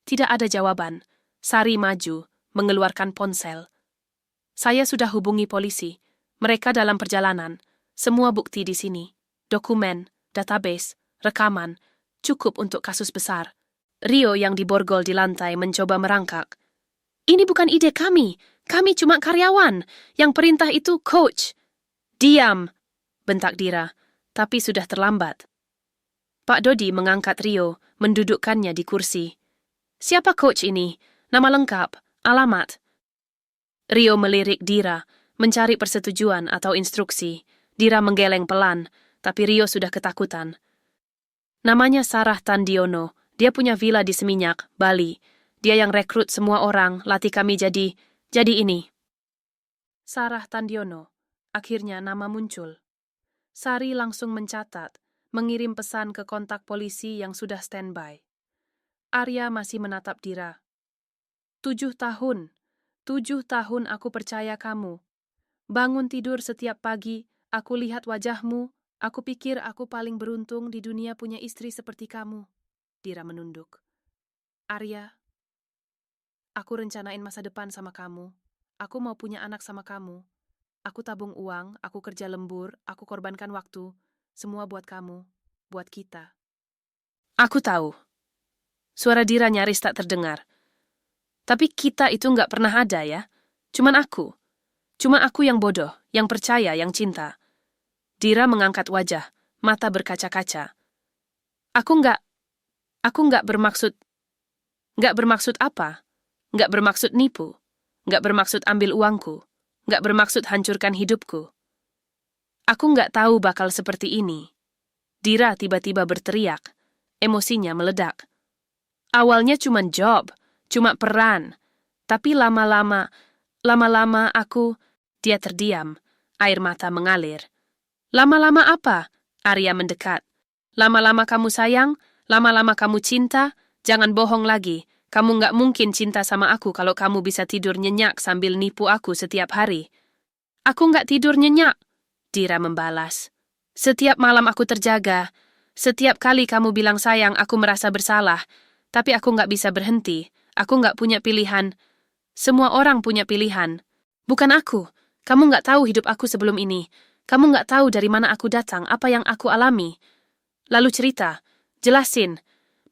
Tidak ada jawaban. Sari maju, mengeluarkan ponsel. Saya sudah hubungi polisi. Mereka dalam perjalanan. Semua bukti di sini. Dokumen, database, rekaman. Cukup untuk kasus besar. Rio yang diborgol di lantai mencoba merangkak. Ini bukan ide kami. Kami cuma karyawan. Yang perintah itu coach. Diam, bentak Dira, tapi sudah terlambat. Pak Dodi mengangkat Rio, mendudukkannya di kursi. Siapa coach ini? Nama lengkap, alamat. Rio melirik Dira, mencari persetujuan atau instruksi. Dira menggeleng pelan, tapi Rio sudah ketakutan. Namanya Sarah Tandiono. Dia punya villa di Seminyak, Bali. Dia yang rekrut semua orang, latih kami jadi ini. Sarah Tandiono. Akhirnya nama muncul. Sari langsung mencatat, mengirim pesan ke kontak polisi yang sudah standby. Arya masih menatap Dira. 7 tahun. 7 tahun aku percaya kamu. Bangun tidur setiap pagi, aku lihat wajahmu, aku pikir aku paling beruntung di dunia punya istri seperti kamu. Dira menunduk. Arya, aku rencanain masa depan sama kamu. Aku mau punya anak sama kamu. Aku tabung uang, aku kerja lembur, aku korbankan waktu. Semua buat kamu, buat kita. Aku tahu. Suara Dira nyaris tak terdengar. Tapi kita itu nggak pernah ada ya. Cuman aku. Cuma aku yang bodoh, yang percaya, yang cinta. Dira mengangkat wajah, mata berkaca-kaca. Aku nggak bermaksud. Nggak bermaksud apa? Nggak bermaksud nipu. Nggak bermaksud ambil uangku. Nggak bermaksud hancurkan hidupku. Aku nggak tahu bakal seperti ini. Dira tiba-tiba berteriak. Emosinya meledak. Awalnya cuma job, cuma peran. Tapi lama-lama aku... Dia terdiam. Air mata mengalir. Lama-lama apa? Arya mendekat. Lama-lama kamu sayang? Lama-lama kamu cinta? Jangan bohong lagi. Kamu nggak mungkin cinta sama aku kalau kamu bisa tidur nyenyak sambil nipu aku setiap hari. Aku nggak tidur nyenyak, Dira membalas. Setiap malam aku terjaga. Setiap kali kamu bilang sayang, aku merasa bersalah. Tapi aku nggak bisa berhenti. Aku nggak punya pilihan. Semua orang punya pilihan. Bukan aku. Kamu nggak tahu hidup aku sebelum ini. Kamu nggak tahu dari mana aku datang, apa yang aku alami. Lalu cerita. Jelasin.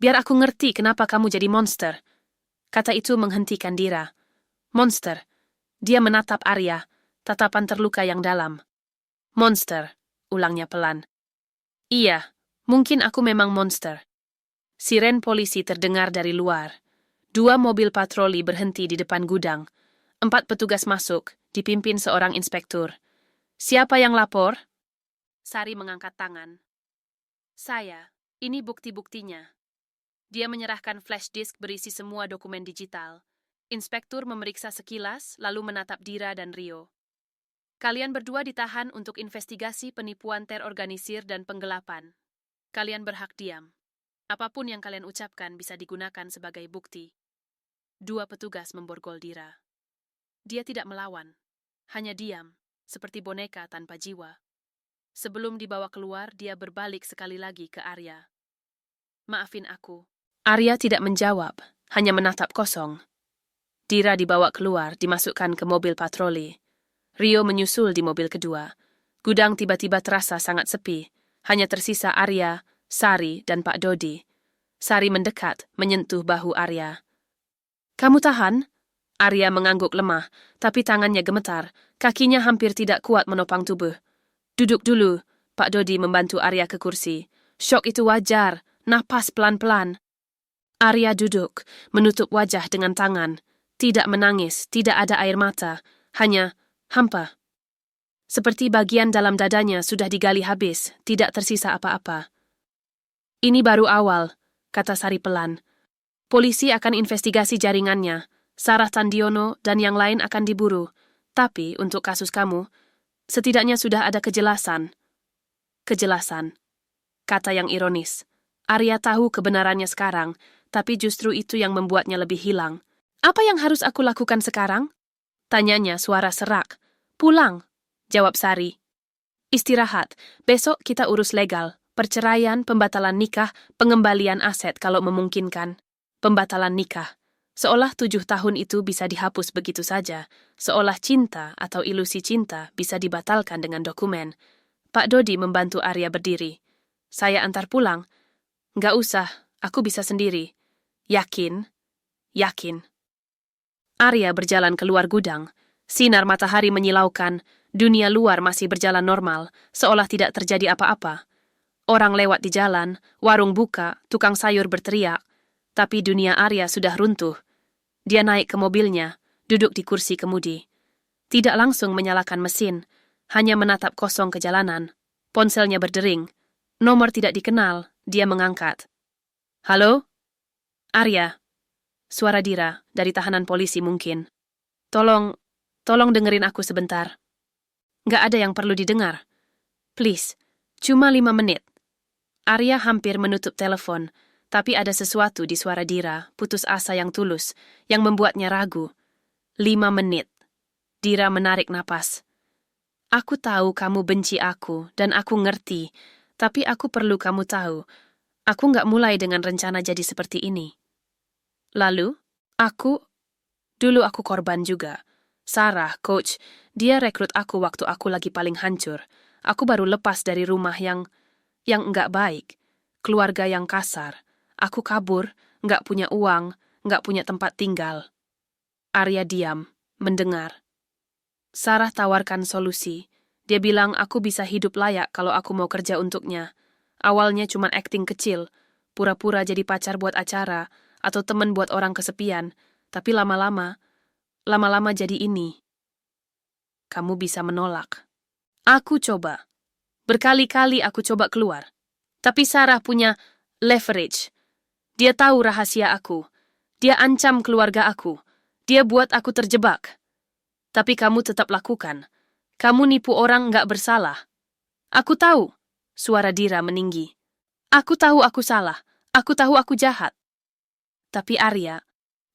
Biar aku ngerti kenapa kamu jadi monster. Kata itu menghentikan Dira. Monster. Dia menatap Arya, tatapan terluka yang dalam. Monster, ulangnya pelan. Iya, mungkin aku memang monster. Siren polisi terdengar dari luar. 2 mobil patroli berhenti di depan gudang. 4 petugas masuk, dipimpin seorang inspektur. Siapa yang lapor? Sari mengangkat tangan. Saya, ini bukti-buktinya. Dia menyerahkan flash disk berisi semua dokumen digital. Inspektur memeriksa sekilas, lalu menatap Dira dan Rio. Kalian berdua ditahan untuk investigasi penipuan terorganisir dan penggelapan. Kalian berhak diam. Apapun yang kalian ucapkan bisa digunakan sebagai bukti. Dua petugas memborgol Dira. Dia tidak melawan, hanya diam, seperti boneka tanpa jiwa. Sebelum dibawa keluar, dia berbalik sekali lagi ke Arya. Maafin aku. Arya tidak menjawab, hanya menatap kosong. Dira dibawa keluar, dimasukkan ke mobil patroli. Rio menyusul di mobil kedua. Gudang tiba-tiba terasa sangat sepi. Hanya tersisa Arya, Sari, dan Pak Dodi. Sari mendekat, menyentuh bahu Arya. Kamu tahan? Arya mengangguk lemah, tapi tangannya gemetar. Kakinya hampir tidak kuat menopang tubuh. Duduk dulu, Pak Dodi membantu Arya ke kursi. Syok itu wajar, napas pelan-pelan. Arya duduk, menutup wajah dengan tangan. Tidak menangis, tidak ada air mata, hanya hampa. Seperti bagian dalam dadanya sudah digali habis, tidak tersisa apa-apa. Ini baru awal, kata Sari pelan. Polisi akan investigasi jaringannya. Sarah Tandiono dan yang lain akan diburu. Tapi untuk kasus kamu, setidaknya sudah ada kejelasan. Kejelasan. Kata yang ironis. Arya tahu kebenarannya sekarang, tapi justru itu yang membuatnya lebih hilang. Apa yang harus aku lakukan sekarang? Tanyanya suara serak. Pulang, jawab Sari. Istirahat, besok kita urus legal. Perceraian, pembatalan nikah, pengembalian aset kalau memungkinkan. Pembatalan nikah. Seolah 7 tahun itu bisa dihapus begitu saja. Seolah cinta atau ilusi cinta bisa dibatalkan dengan dokumen. Pak Dodi membantu Arya berdiri. Saya antar pulang. Nggak usah, aku bisa sendiri. Yakin? Yakin. Arya berjalan keluar gudang. Sinar matahari menyilaukan. Dunia luar masih berjalan normal, seolah tidak terjadi apa-apa. Orang lewat di jalan, warung buka, tukang sayur berteriak. Tapi dunia Arya sudah runtuh. Dia naik ke mobilnya, duduk di kursi kemudi. Tidak langsung menyalakan mesin, hanya menatap kosong ke jalanan. Ponselnya berdering. Nomor tidak dikenal, dia mengangkat. Halo? Arya. Suara Dira, dari tahanan polisi mungkin. Tolong dengerin aku sebentar. Nggak ada yang perlu didengar. Please, cuma 5 menit. Arya hampir menutup telepon, tapi ada sesuatu di suara Dira, putus asa yang tulus, yang membuatnya ragu. 5 menit. Dira menarik napas. Aku tahu kamu benci aku, dan aku ngerti, tapi aku perlu kamu tahu. Aku nggak mulai dengan rencana jadi seperti ini. Lalu, dulu aku korban juga. Sarah, coach, dia rekrut aku waktu aku lagi paling hancur. Aku baru lepas dari rumah yang enggak baik. Keluarga yang kasar. Aku kabur, enggak punya uang, enggak punya tempat tinggal. Arya diam, mendengar. Sarah tawarkan solusi. Dia bilang aku bisa hidup layak kalau aku mau kerja untuknya. Awalnya cuma akting kecil, pura-pura jadi pacar buat acara, atau teman buat orang kesepian, tapi lama-lama jadi ini. Kamu bisa menolak. Aku coba. Berkali-kali aku coba keluar. Tapi Sarah punya leverage. Dia tahu rahasia aku. Dia ancam keluarga aku. Dia buat aku terjebak. Tapi kamu tetap lakukan. Kamu nipu orang nggak bersalah. Aku tahu. Suara Dira meninggi. Aku tahu aku salah. Aku tahu aku jahat. Tapi Arya,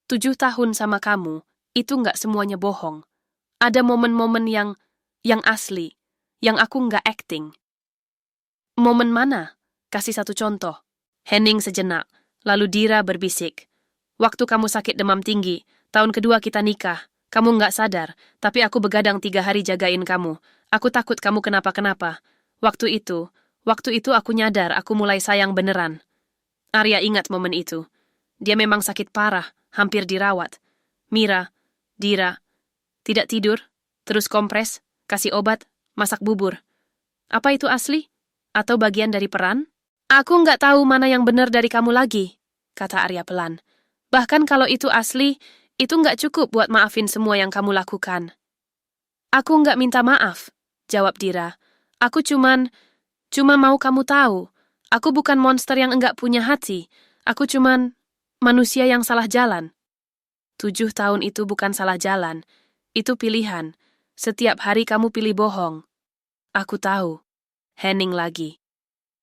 7 tahun sama kamu, itu nggak semuanya bohong. Ada momen-momen yang asli, yang aku nggak acting. Momen mana? Kasih satu contoh. Hening sejenak, lalu Dira berbisik. Waktu kamu sakit demam tinggi, tahun kedua kita nikah. Kamu nggak sadar, tapi aku begadang 3 hari jagain kamu. Aku takut kamu kenapa-kenapa. Waktu itu aku nyadar aku mulai sayang beneran. Arya ingat momen itu. Dia memang sakit parah, hampir dirawat. Mira, Dira, tidak tidur, terus kompres, kasih obat, masak bubur. Apa itu asli? Atau bagian dari peran? Aku nggak tahu mana yang benar dari kamu lagi, kata Arya pelan. Bahkan kalau itu asli, itu nggak cukup buat maafin semua yang kamu lakukan. Aku nggak minta maaf, jawab Dira. Aku cuma mau kamu tahu. Aku bukan monster yang enggak punya hati. Aku cuman manusia yang salah jalan. 7 tahun itu bukan salah jalan. Itu pilihan. Setiap hari kamu pilih bohong. Aku tahu. Hening lagi.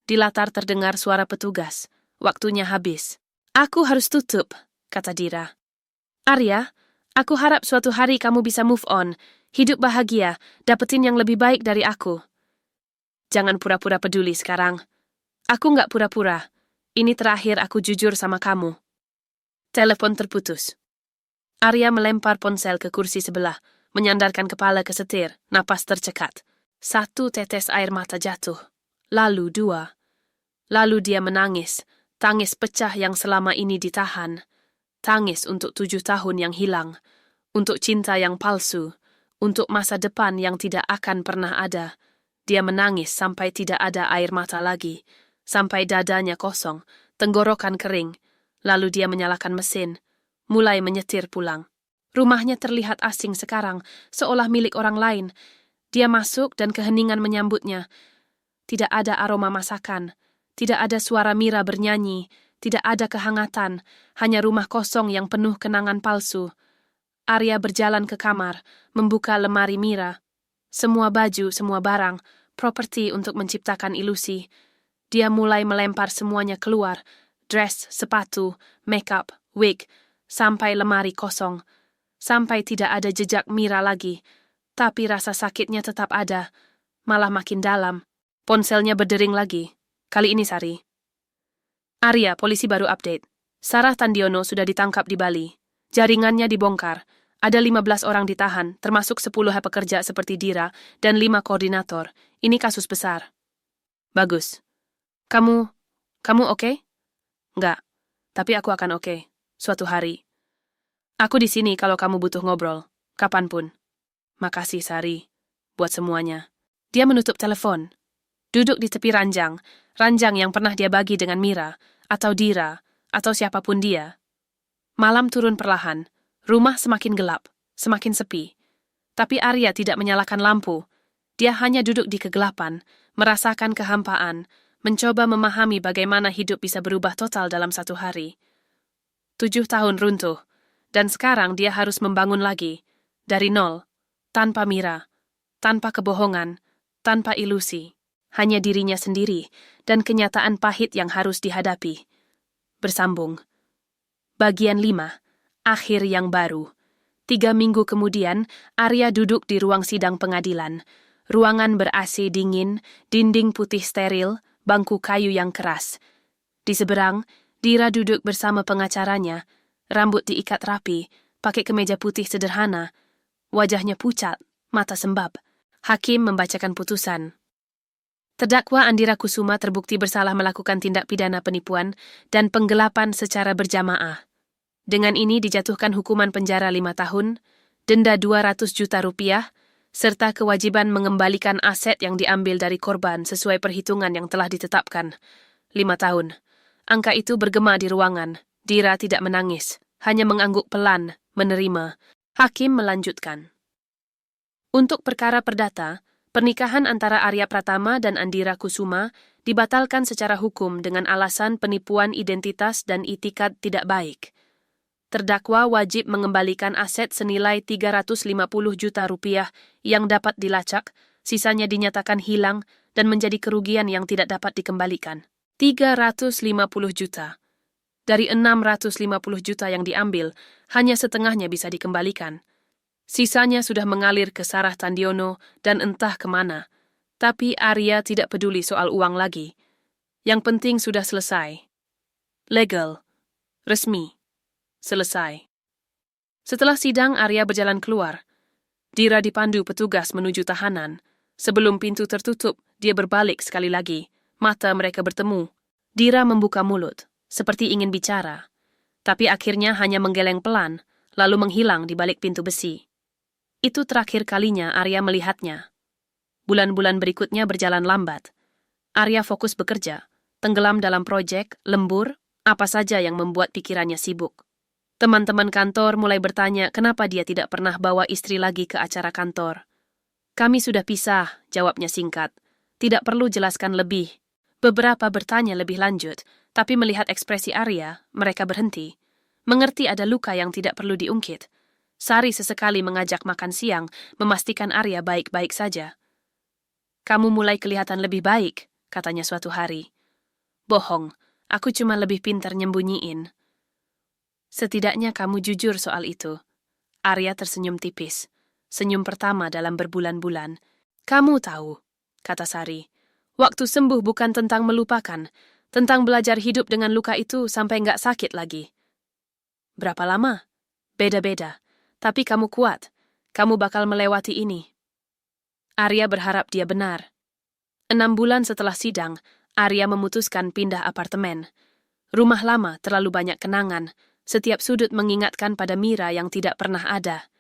Di latar terdengar suara petugas. Waktunya habis. Aku harus tutup, kata Dira. Arya, aku harap suatu hari kamu bisa move on. Hidup bahagia, dapetin yang lebih baik dari aku. Jangan pura-pura peduli sekarang. Aku nggak pura-pura. Ini terakhir aku jujur sama kamu. Telepon terputus. Arya melempar ponsel ke kursi sebelah, menyandarkan kepala ke setir, napas tercekat. 1 tetes air mata jatuh. Lalu 2. Lalu dia menangis, tangis pecah yang selama ini ditahan. Tangis untuk 7 tahun yang hilang, untuk cinta yang palsu, untuk masa depan yang tidak akan pernah ada. Dia menangis sampai tidak ada air mata lagi, sampai dadanya kosong, tenggorokan kering. Lalu dia menyalakan mesin, mulai menyetir pulang. Rumahnya terlihat asing sekarang, seolah milik orang lain. Dia masuk dan keheningan menyambutnya. Tidak ada aroma masakan, tidak ada suara Mira bernyanyi, tidak ada kehangatan, hanya rumah kosong yang penuh kenangan palsu. Arya berjalan ke kamar, membuka lemari Mira. Semua baju, semua barang, properti untuk menciptakan ilusi. Dia mulai melempar semuanya keluar, dress, sepatu, makeup, wig, sampai lemari kosong. Sampai tidak ada jejak Mira lagi. Tapi rasa sakitnya tetap ada, malah makin dalam. Ponselnya berdering lagi. Kali ini Sari. Arya, polisi baru update. Sarah Tandiono sudah ditangkap di Bali. Jaringannya dibongkar. Ada 15 orang ditahan, termasuk 10 pekerja seperti Dira dan 5 koordinator. Ini kasus besar. Bagus. Kamu oke? Enggak. Tapi aku akan oke. Suatu hari. Aku di sini kalau kamu butuh ngobrol. Kapanpun. Makasih, Sari. Buat semuanya. Dia menutup telepon. Duduk di tepi ranjang yang pernah dia bagi dengan Mira, atau Dira, atau siapapun dia. Malam turun perlahan. Rumah semakin gelap, semakin sepi. Tapi Arya tidak menyalakan lampu. Dia hanya duduk di kegelapan, merasakan kehampaan, mencoba memahami bagaimana hidup bisa berubah total dalam satu hari. 7 tahun runtuh, dan sekarang dia harus membangun lagi, dari nol, tanpa Mira, tanpa kebohongan, tanpa ilusi. Hanya dirinya sendiri, dan kenyataan pahit yang harus dihadapi. Bersambung. Bagian 5. Akhir yang baru. 3 minggu kemudian, Arya duduk di ruang sidang pengadilan. Ruangan ber-AC dingin, dinding putih steril, bangku kayu yang keras. Di seberang, Dira duduk bersama pengacaranya, rambut diikat rapi, pakai kemeja putih sederhana, wajahnya pucat, mata sembab. Hakim membacakan putusan. Terdakwa Andira Kusuma terbukti bersalah melakukan tindak pidana penipuan dan penggelapan secara berjamaah. Dengan ini dijatuhkan hukuman penjara 5 tahun, denda 200 juta rupiah, serta kewajiban mengembalikan aset yang diambil dari korban sesuai perhitungan yang telah ditetapkan. 5 tahun. Angka itu bergema di ruangan. Dira tidak menangis, hanya mengangguk pelan, menerima. Hakim melanjutkan. Untuk perkara perdata, pernikahan antara Arya Pratama dan Andira Kusuma dibatalkan secara hukum dengan alasan penipuan identitas dan itikad tidak baik. Terdakwa wajib mengembalikan aset senilai 350 juta rupiah yang dapat dilacak, sisanya dinyatakan hilang dan menjadi kerugian yang tidak dapat dikembalikan. 350 juta. Dari 650 juta yang diambil, hanya setengahnya bisa dikembalikan. Sisanya sudah mengalir ke Sarah Tandiono dan entah kemana. Tapi Arya tidak peduli soal uang lagi. Yang penting sudah selesai. Legal. Resmi. Selesai. Setelah sidang, Arya berjalan keluar. Dira dipandu petugas menuju tahanan. Sebelum pintu tertutup, dia berbalik sekali lagi. Mata mereka bertemu. Dira membuka mulut, seperti ingin bicara. Tapi akhirnya hanya menggeleng pelan, lalu menghilang di balik pintu besi. Itu terakhir kalinya Arya melihatnya. Bulan-bulan berikutnya berjalan lambat. Arya fokus bekerja, tenggelam dalam proyek, lembur, apa saja yang membuat pikirannya sibuk. Teman-teman kantor mulai bertanya kenapa dia tidak pernah bawa istri lagi ke acara kantor. Kami sudah pisah, jawabnya singkat. Tidak perlu jelaskan lebih. Beberapa bertanya lebih lanjut, tapi melihat ekspresi Arya, mereka berhenti. Mengerti ada luka yang tidak perlu diungkit. Sari sesekali mengajak makan siang, memastikan Arya baik-baik saja. Kamu mulai kelihatan lebih baik, katanya suatu hari. Bohong, aku cuma lebih pintar nyembunyiin. Setidaknya kamu jujur soal itu. Arya tersenyum tipis. Senyum pertama dalam berbulan-bulan. Kamu tahu, kata Sari. Waktu sembuh bukan tentang melupakan, tentang belajar hidup dengan luka itu sampai nggak sakit lagi. Berapa lama? Beda-beda. Tapi kamu kuat. Kamu bakal melewati ini. Arya berharap dia benar. 6 bulan setelah sidang, Arya memutuskan pindah apartemen. Rumah lama terlalu banyak kenangan. Setiap sudut mengingatkan pada Mira yang tidak pernah ada.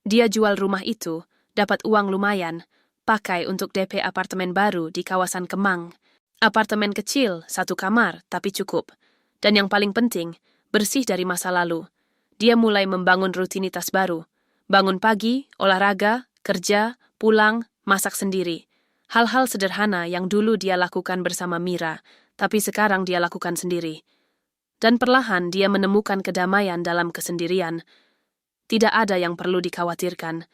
Dia jual rumah itu, dapat uang lumayan, pakai untuk DP apartemen baru di kawasan Kemang. Apartemen kecil, 1 kamar, tapi cukup. Dan yang paling penting, bersih dari masa lalu. Dia mulai membangun rutinitas baru. Bangun pagi, olahraga, kerja, pulang, masak sendiri. Hal-hal sederhana yang dulu dia lakukan bersama Mira, tapi sekarang dia lakukan sendiri. Dan perlahan dia menemukan kedamaian dalam kesendirian. Tidak ada yang perlu dikhawatirkan.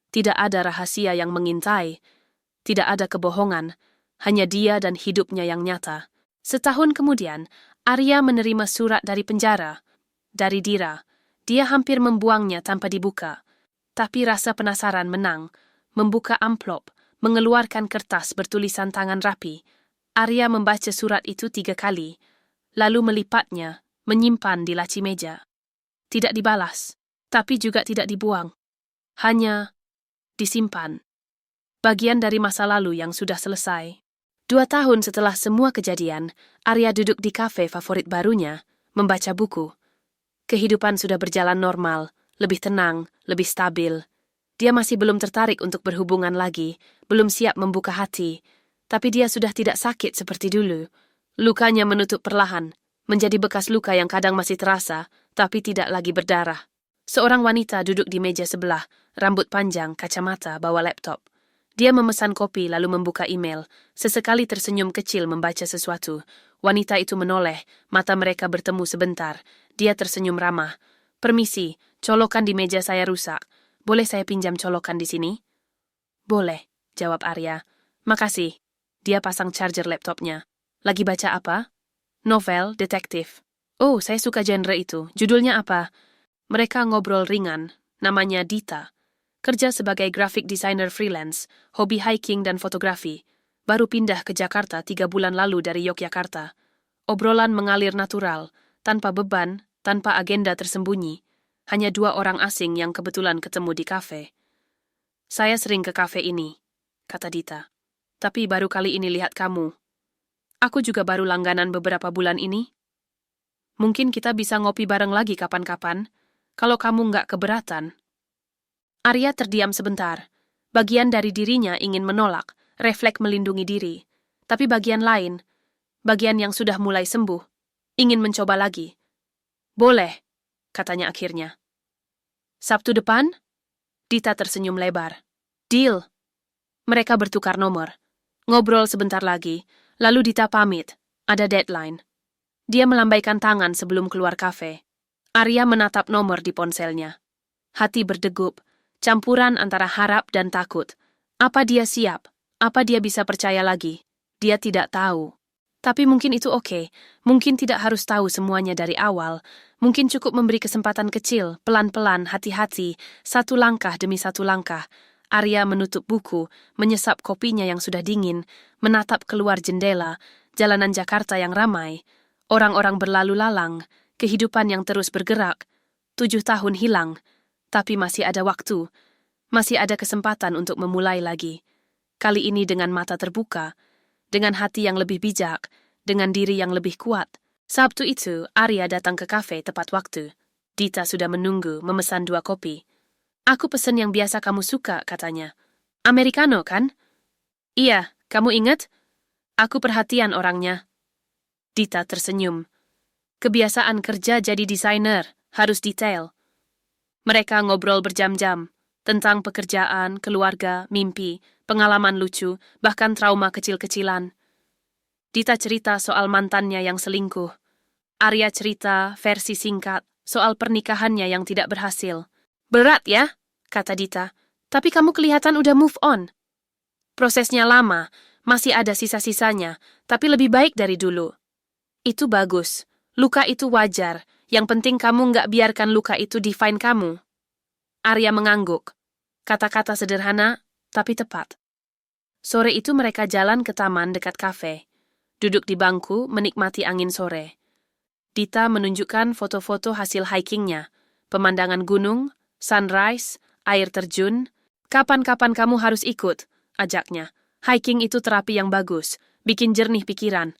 Tidak ada rahasia yang mengintai. Tidak ada kebohongan. Hanya dia dan hidupnya yang nyata. Setahun kemudian, Arya menerima surat dari penjara. Dari Dira. Dia hampir membuangnya tanpa dibuka. Tapi rasa penasaran menang. Membuka amplop, mengeluarkan kertas bertulisan tangan rapi. Arya membaca surat itu 3 kali. Lalu melipatnya, menyimpan di laci meja. Tidak dibalas, tapi juga tidak dibuang. Hanya disimpan. Bagian dari masa lalu yang sudah selesai. 2 tahun setelah semua kejadian, Arya duduk di kafe favorit barunya, membaca buku. Kehidupan sudah berjalan normal, lebih tenang, lebih stabil. Dia masih belum tertarik untuk berhubungan lagi, belum siap membuka hati. Tapi dia sudah tidak sakit seperti dulu. Lukanya menutup perlahan, menjadi bekas luka yang kadang masih terasa, tapi tidak lagi berdarah. Seorang wanita duduk di meja sebelah, rambut panjang, kacamata, bawa laptop. Dia memesan kopi lalu membuka email, sesekali tersenyum kecil membaca sesuatu. Wanita itu menoleh, mata mereka bertemu sebentar. Dia tersenyum ramah. Permisi, colokan di meja saya rusak. Boleh saya pinjam colokan di sini? Boleh, jawab Arya. Makasih. Dia pasang charger laptopnya. Lagi baca apa? Novel, detektif. Oh, saya suka genre itu. Judulnya apa? Mereka ngobrol ringan. Namanya Dita. Kerja sebagai graphic designer freelance, hobi hiking dan fotografi. Baru pindah ke Jakarta 3 bulan lalu dari Yogyakarta. Obrolan mengalir natural, tanpa beban, tanpa agenda tersembunyi. Hanya 2 orang asing yang kebetulan ketemu di kafe. Saya sering ke kafe ini, kata Dita. Tapi baru kali ini lihat kamu. Aku juga baru langganan beberapa bulan ini. Mungkin kita bisa ngopi bareng lagi kapan-kapan, kalau kamu nggak keberatan. Arya terdiam sebentar. Bagian dari dirinya ingin menolak, refleks melindungi diri. Tapi bagian lain, bagian yang sudah mulai sembuh, ingin mencoba lagi. Boleh, katanya akhirnya. Sabtu depan? Dita tersenyum lebar. Deal. Mereka bertukar nomor. Ngobrol sebentar lagi, lalu Dita pamit. Ada deadline. Dia melambaikan tangan sebelum keluar kafe. Arya menatap nomor di ponselnya. Hati berdegup, campuran antara harap dan takut. Apa dia siap? Apa dia bisa percaya lagi? Dia tidak tahu. Tapi mungkin itu oke. Mungkin tidak harus tahu semuanya dari awal. Mungkin cukup memberi kesempatan kecil, pelan-pelan, hati-hati, 1 langkah demi 1 langkah. Arya menutup buku, menyesap kopinya yang sudah dingin, menatap keluar jendela, jalanan Jakarta yang ramai, orang-orang berlalu lalang, kehidupan yang terus bergerak. 7 tahun hilang, tapi masih ada waktu, masih ada kesempatan untuk memulai lagi. Kali ini dengan mata terbuka, dengan hati yang lebih bijak, dengan diri yang lebih kuat. Sabtu itu, Arya datang ke kafe tepat waktu. Dita sudah menunggu, memesan 2 kopi. Aku pesen yang biasa kamu suka, katanya. Americano, kan? Iya, kamu ingat? Aku perhatian orangnya. Dita tersenyum. Kebiasaan kerja jadi desainer, harus detail. Mereka ngobrol berjam-jam. Tentang pekerjaan, keluarga, mimpi, pengalaman lucu, bahkan trauma kecil-kecilan. Dita cerita soal mantannya yang selingkuh. Arya cerita versi singkat soal pernikahannya yang tidak berhasil. Berat ya, kata Dita. Tapi kamu kelihatan udah move on. Prosesnya lama, masih ada sisa-sisanya, tapi lebih baik dari dulu. Itu bagus. Luka itu wajar. Yang penting kamu nggak biarkan luka itu define kamu. Arya mengangguk. Kata-kata sederhana, tapi tepat. Sore itu mereka jalan ke taman dekat kafe. Duduk di bangku, menikmati angin sore. Dita menunjukkan foto-foto hasil hikingnya. Pemandangan gunung, sunrise, air terjun. Kapan-kapan kamu harus ikut, ajaknya. Hiking itu terapi yang bagus, bikin jernih pikiran.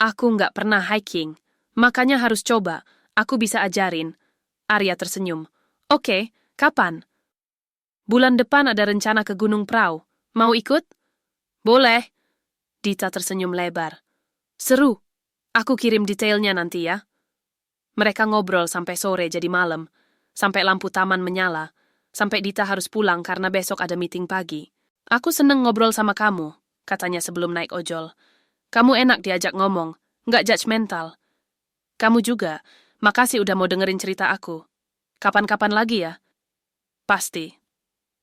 Aku nggak pernah hiking, makanya harus coba. Aku bisa ajarin. Arya tersenyum. Oke, kapan? Bulan depan ada rencana ke Gunung Prau. Mau ikut? Boleh. Dita tersenyum lebar. Seru. Aku kirim detailnya nanti ya. Mereka ngobrol sampai sore jadi malam. Sampai lampu taman menyala. Sampai Dita harus pulang karena besok ada meeting pagi. Aku seneng ngobrol sama kamu, katanya sebelum naik ojol. Kamu enak diajak ngomong, nggak judgmental. Kamu juga, makasih udah mau dengerin cerita aku. Kapan-kapan lagi ya? Pasti.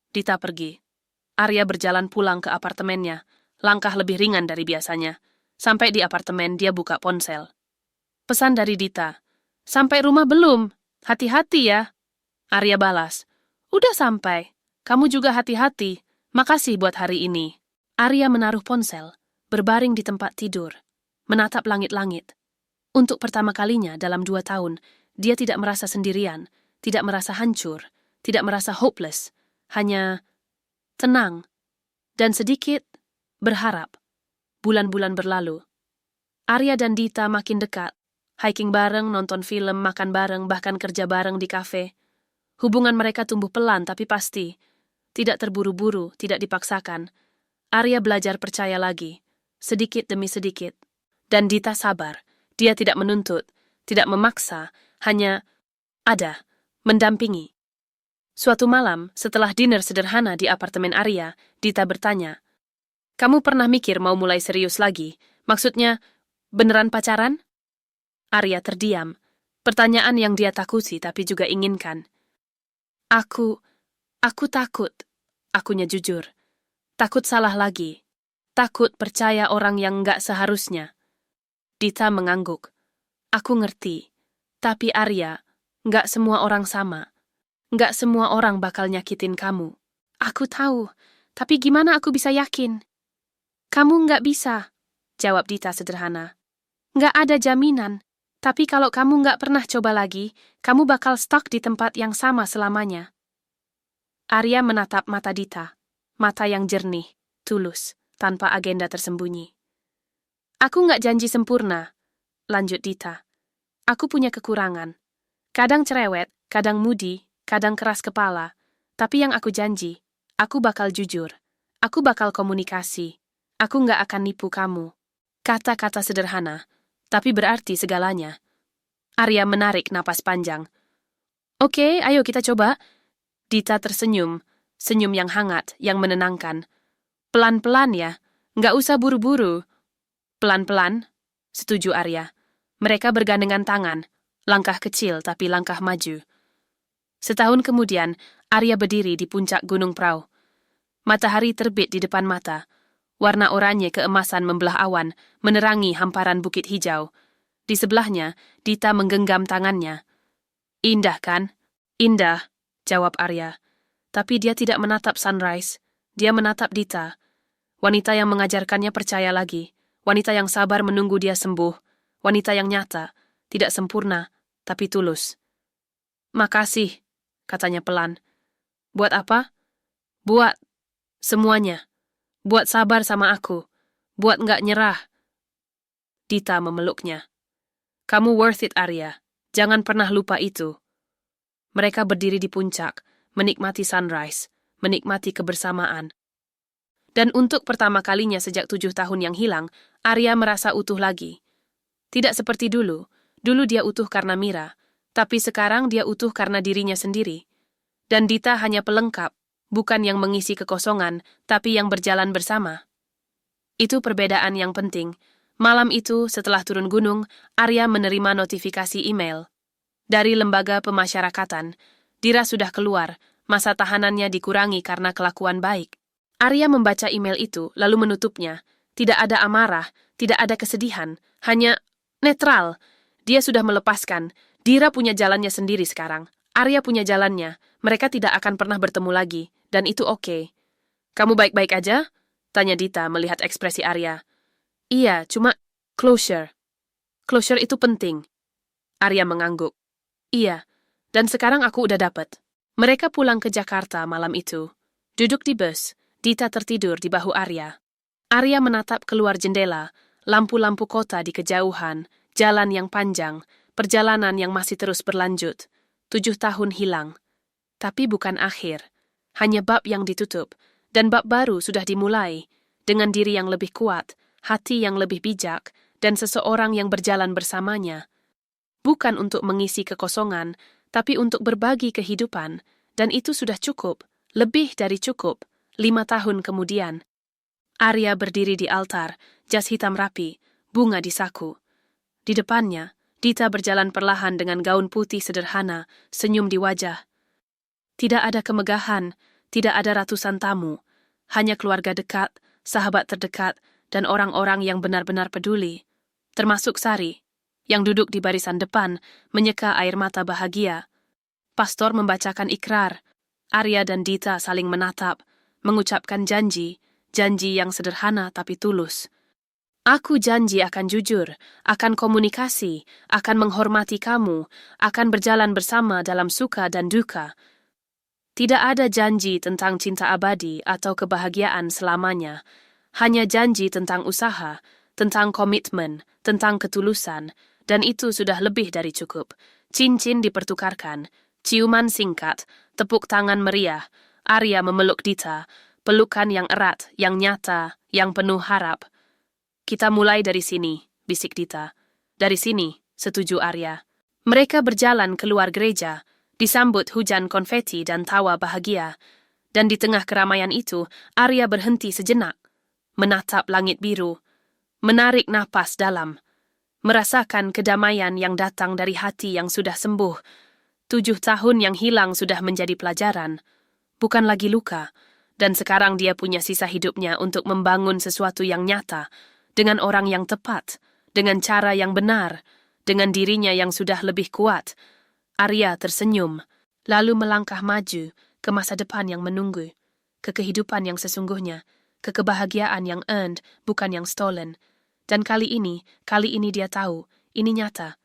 Dita pergi. Arya berjalan pulang ke apartemennya, langkah lebih ringan dari biasanya. Sampai di apartemen dia buka ponsel. Pesan dari Dita. Sampai rumah belum? Hati-hati ya. Arya balas. Udah sampai. Kamu juga hati-hati. Makasih buat hari ini. Arya menaruh ponsel, berbaring di tempat tidur, menatap langit-langit. Untuk pertama kalinya dalam 2 tahun, dia tidak merasa sendirian, tidak merasa hancur, tidak merasa hopeless, hanya tenang, dan sedikit berharap. Bulan-bulan berlalu. Arya dan Dita makin dekat. Hiking bareng, nonton film, makan bareng, bahkan kerja bareng di kafe. Hubungan mereka tumbuh pelan tapi pasti. Tidak terburu-buru, tidak dipaksakan. Arya belajar percaya lagi, sedikit demi sedikit. Dan Dita sabar. Dia tidak menuntut, tidak memaksa, hanya ada, mendampingi. Suatu malam, setelah dinner sederhana di apartemen Arya, Dita bertanya, kamu pernah mikir mau mulai serius lagi? Maksudnya, beneran pacaran? Arya terdiam. Pertanyaan yang dia takuti tapi juga inginkan. Aku takut. Akunya jujur. Takut salah lagi. Takut percaya orang yang nggak seharusnya. Dita mengangguk. Aku ngerti. Tapi Arya, nggak semua orang sama. Nggak semua orang bakal nyakitin kamu. Aku tahu. Tapi gimana aku bisa yakin? Kamu nggak bisa, jawab Dita sederhana. Nggak ada jaminan, tapi kalau kamu nggak pernah coba lagi, kamu bakal stuck di tempat yang sama selamanya. Arya menatap mata Dita, mata yang jernih, tulus, tanpa agenda tersembunyi. Aku nggak janji sempurna, lanjut Dita. Aku punya kekurangan. Kadang cerewet, kadang moody, kadang keras kepala. Tapi yang aku janji, aku bakal jujur. Aku bakal komunikasi. Aku nggak akan nipu kamu. Kata-kata sederhana, tapi berarti segalanya. Arya menarik napas panjang. Oke, ayo kita coba. Dita tersenyum, senyum yang hangat, yang menenangkan. Pelan-pelan ya, nggak usah buru-buru. Pelan-pelan, setuju Arya. Mereka bergandengan tangan, langkah kecil tapi langkah maju. Setahun kemudian, Arya berdiri di puncak Gunung Prau. Matahari terbit di depan mata. Warna oranye keemasan membelah awan, menerangi hamparan bukit hijau. Di sebelahnya, Dita menggenggam tangannya. Indah kan? Indah, jawab Arya. Tapi dia tidak menatap sunrise. Dia menatap Dita. Wanita yang mengajarkannya percaya lagi. Wanita yang sabar menunggu dia sembuh. Wanita yang nyata, tidak sempurna, tapi tulus. Makasih, katanya pelan. Buat apa? Buat semuanya. Buat sabar sama aku. Buat nggak nyerah. Dita memeluknya. Kamu worth it, Arya. Jangan pernah lupa itu. Mereka berdiri di puncak, menikmati sunrise, menikmati kebersamaan. Dan untuk pertama kalinya sejak 7 tahun yang hilang, Arya merasa utuh lagi. Tidak seperti dulu. Dulu dia utuh karena Mira, tapi sekarang dia utuh karena dirinya sendiri. Dan Dita hanya pelengkap, bukan yang mengisi kekosongan, tapi yang berjalan bersama. Itu perbedaan yang penting. Malam itu, setelah turun gunung, Arya menerima notifikasi email. Dari lembaga pemasyarakatan, Dira sudah keluar, masa tahanannya dikurangi karena kelakuan baik. Arya membaca email itu, lalu menutupnya. Tidak ada amarah, tidak ada kesedihan, hanya netral. Dia sudah melepaskan. Dira punya jalannya sendiri sekarang. Arya punya jalannya. Mereka tidak akan pernah bertemu lagi, dan itu oke. Kamu baik-baik aja? Tanya Dita melihat ekspresi Arya. Iya, cuma closure. Closure itu penting. Arya mengangguk. Iya, dan sekarang aku udah dapet. Mereka pulang ke Jakarta malam itu. Duduk di bus, Dita tertidur di bahu Arya. Arya menatap keluar jendela, lampu-lampu kota di kejauhan, jalan yang panjang, perjalanan yang masih terus berlanjut. 7 tahun hilang. Tapi bukan akhir. Hanya bab yang ditutup, dan bab baru sudah dimulai, dengan diri yang lebih kuat, hati yang lebih bijak, dan seseorang yang berjalan bersamanya. Bukan untuk mengisi kekosongan, tapi untuk berbagi kehidupan, dan itu sudah cukup, lebih dari cukup. 5 tahun kemudian, Arya berdiri di altar, jas hitam rapi, bunga di saku. Di depannya, Dita berjalan perlahan dengan gaun putih sederhana, senyum di wajah. Tidak ada kemegahan, tidak ada ratusan tamu, hanya keluarga dekat, sahabat terdekat, dan orang-orang yang benar-benar peduli. Termasuk Sari, yang duduk di barisan depan, menyeka air mata bahagia. Pastor membacakan ikrar. Arya dan Dita saling menatap, mengucapkan janji yang sederhana tapi tulus. Aku janji akan jujur, akan komunikasi, akan menghormati kamu, akan berjalan bersama dalam suka dan duka. Tidak ada janji tentang cinta abadi atau kebahagiaan selamanya. Hanya janji tentang usaha, tentang komitmen, tentang ketulusan, dan itu sudah lebih dari cukup. Cincin dipertukarkan, ciuman singkat, tepuk tangan meriah. Arya memeluk Dita, pelukan yang erat, yang nyata, yang penuh harap. Kita mulai dari sini, bisik Dita. Dari sini, setuju Arya. Mereka berjalan keluar gereja, disambut hujan konfeti dan tawa bahagia. Dan di tengah keramaian itu, Arya berhenti sejenak, menatap langit biru, menarik napas dalam, merasakan kedamaian yang datang dari hati yang sudah sembuh. 7 tahun yang hilang sudah menjadi pelajaran, bukan lagi luka. Dan sekarang dia punya sisa hidupnya untuk membangun sesuatu yang nyata, dengan orang yang tepat, dengan cara yang benar, dengan dirinya yang sudah lebih kuat. Arya tersenyum, lalu melangkah maju ke masa depan yang menunggu, ke kehidupan yang sesungguhnya, ke kebahagiaan yang earned, bukan yang stolen. Dan kali ini dia tahu, ini nyata.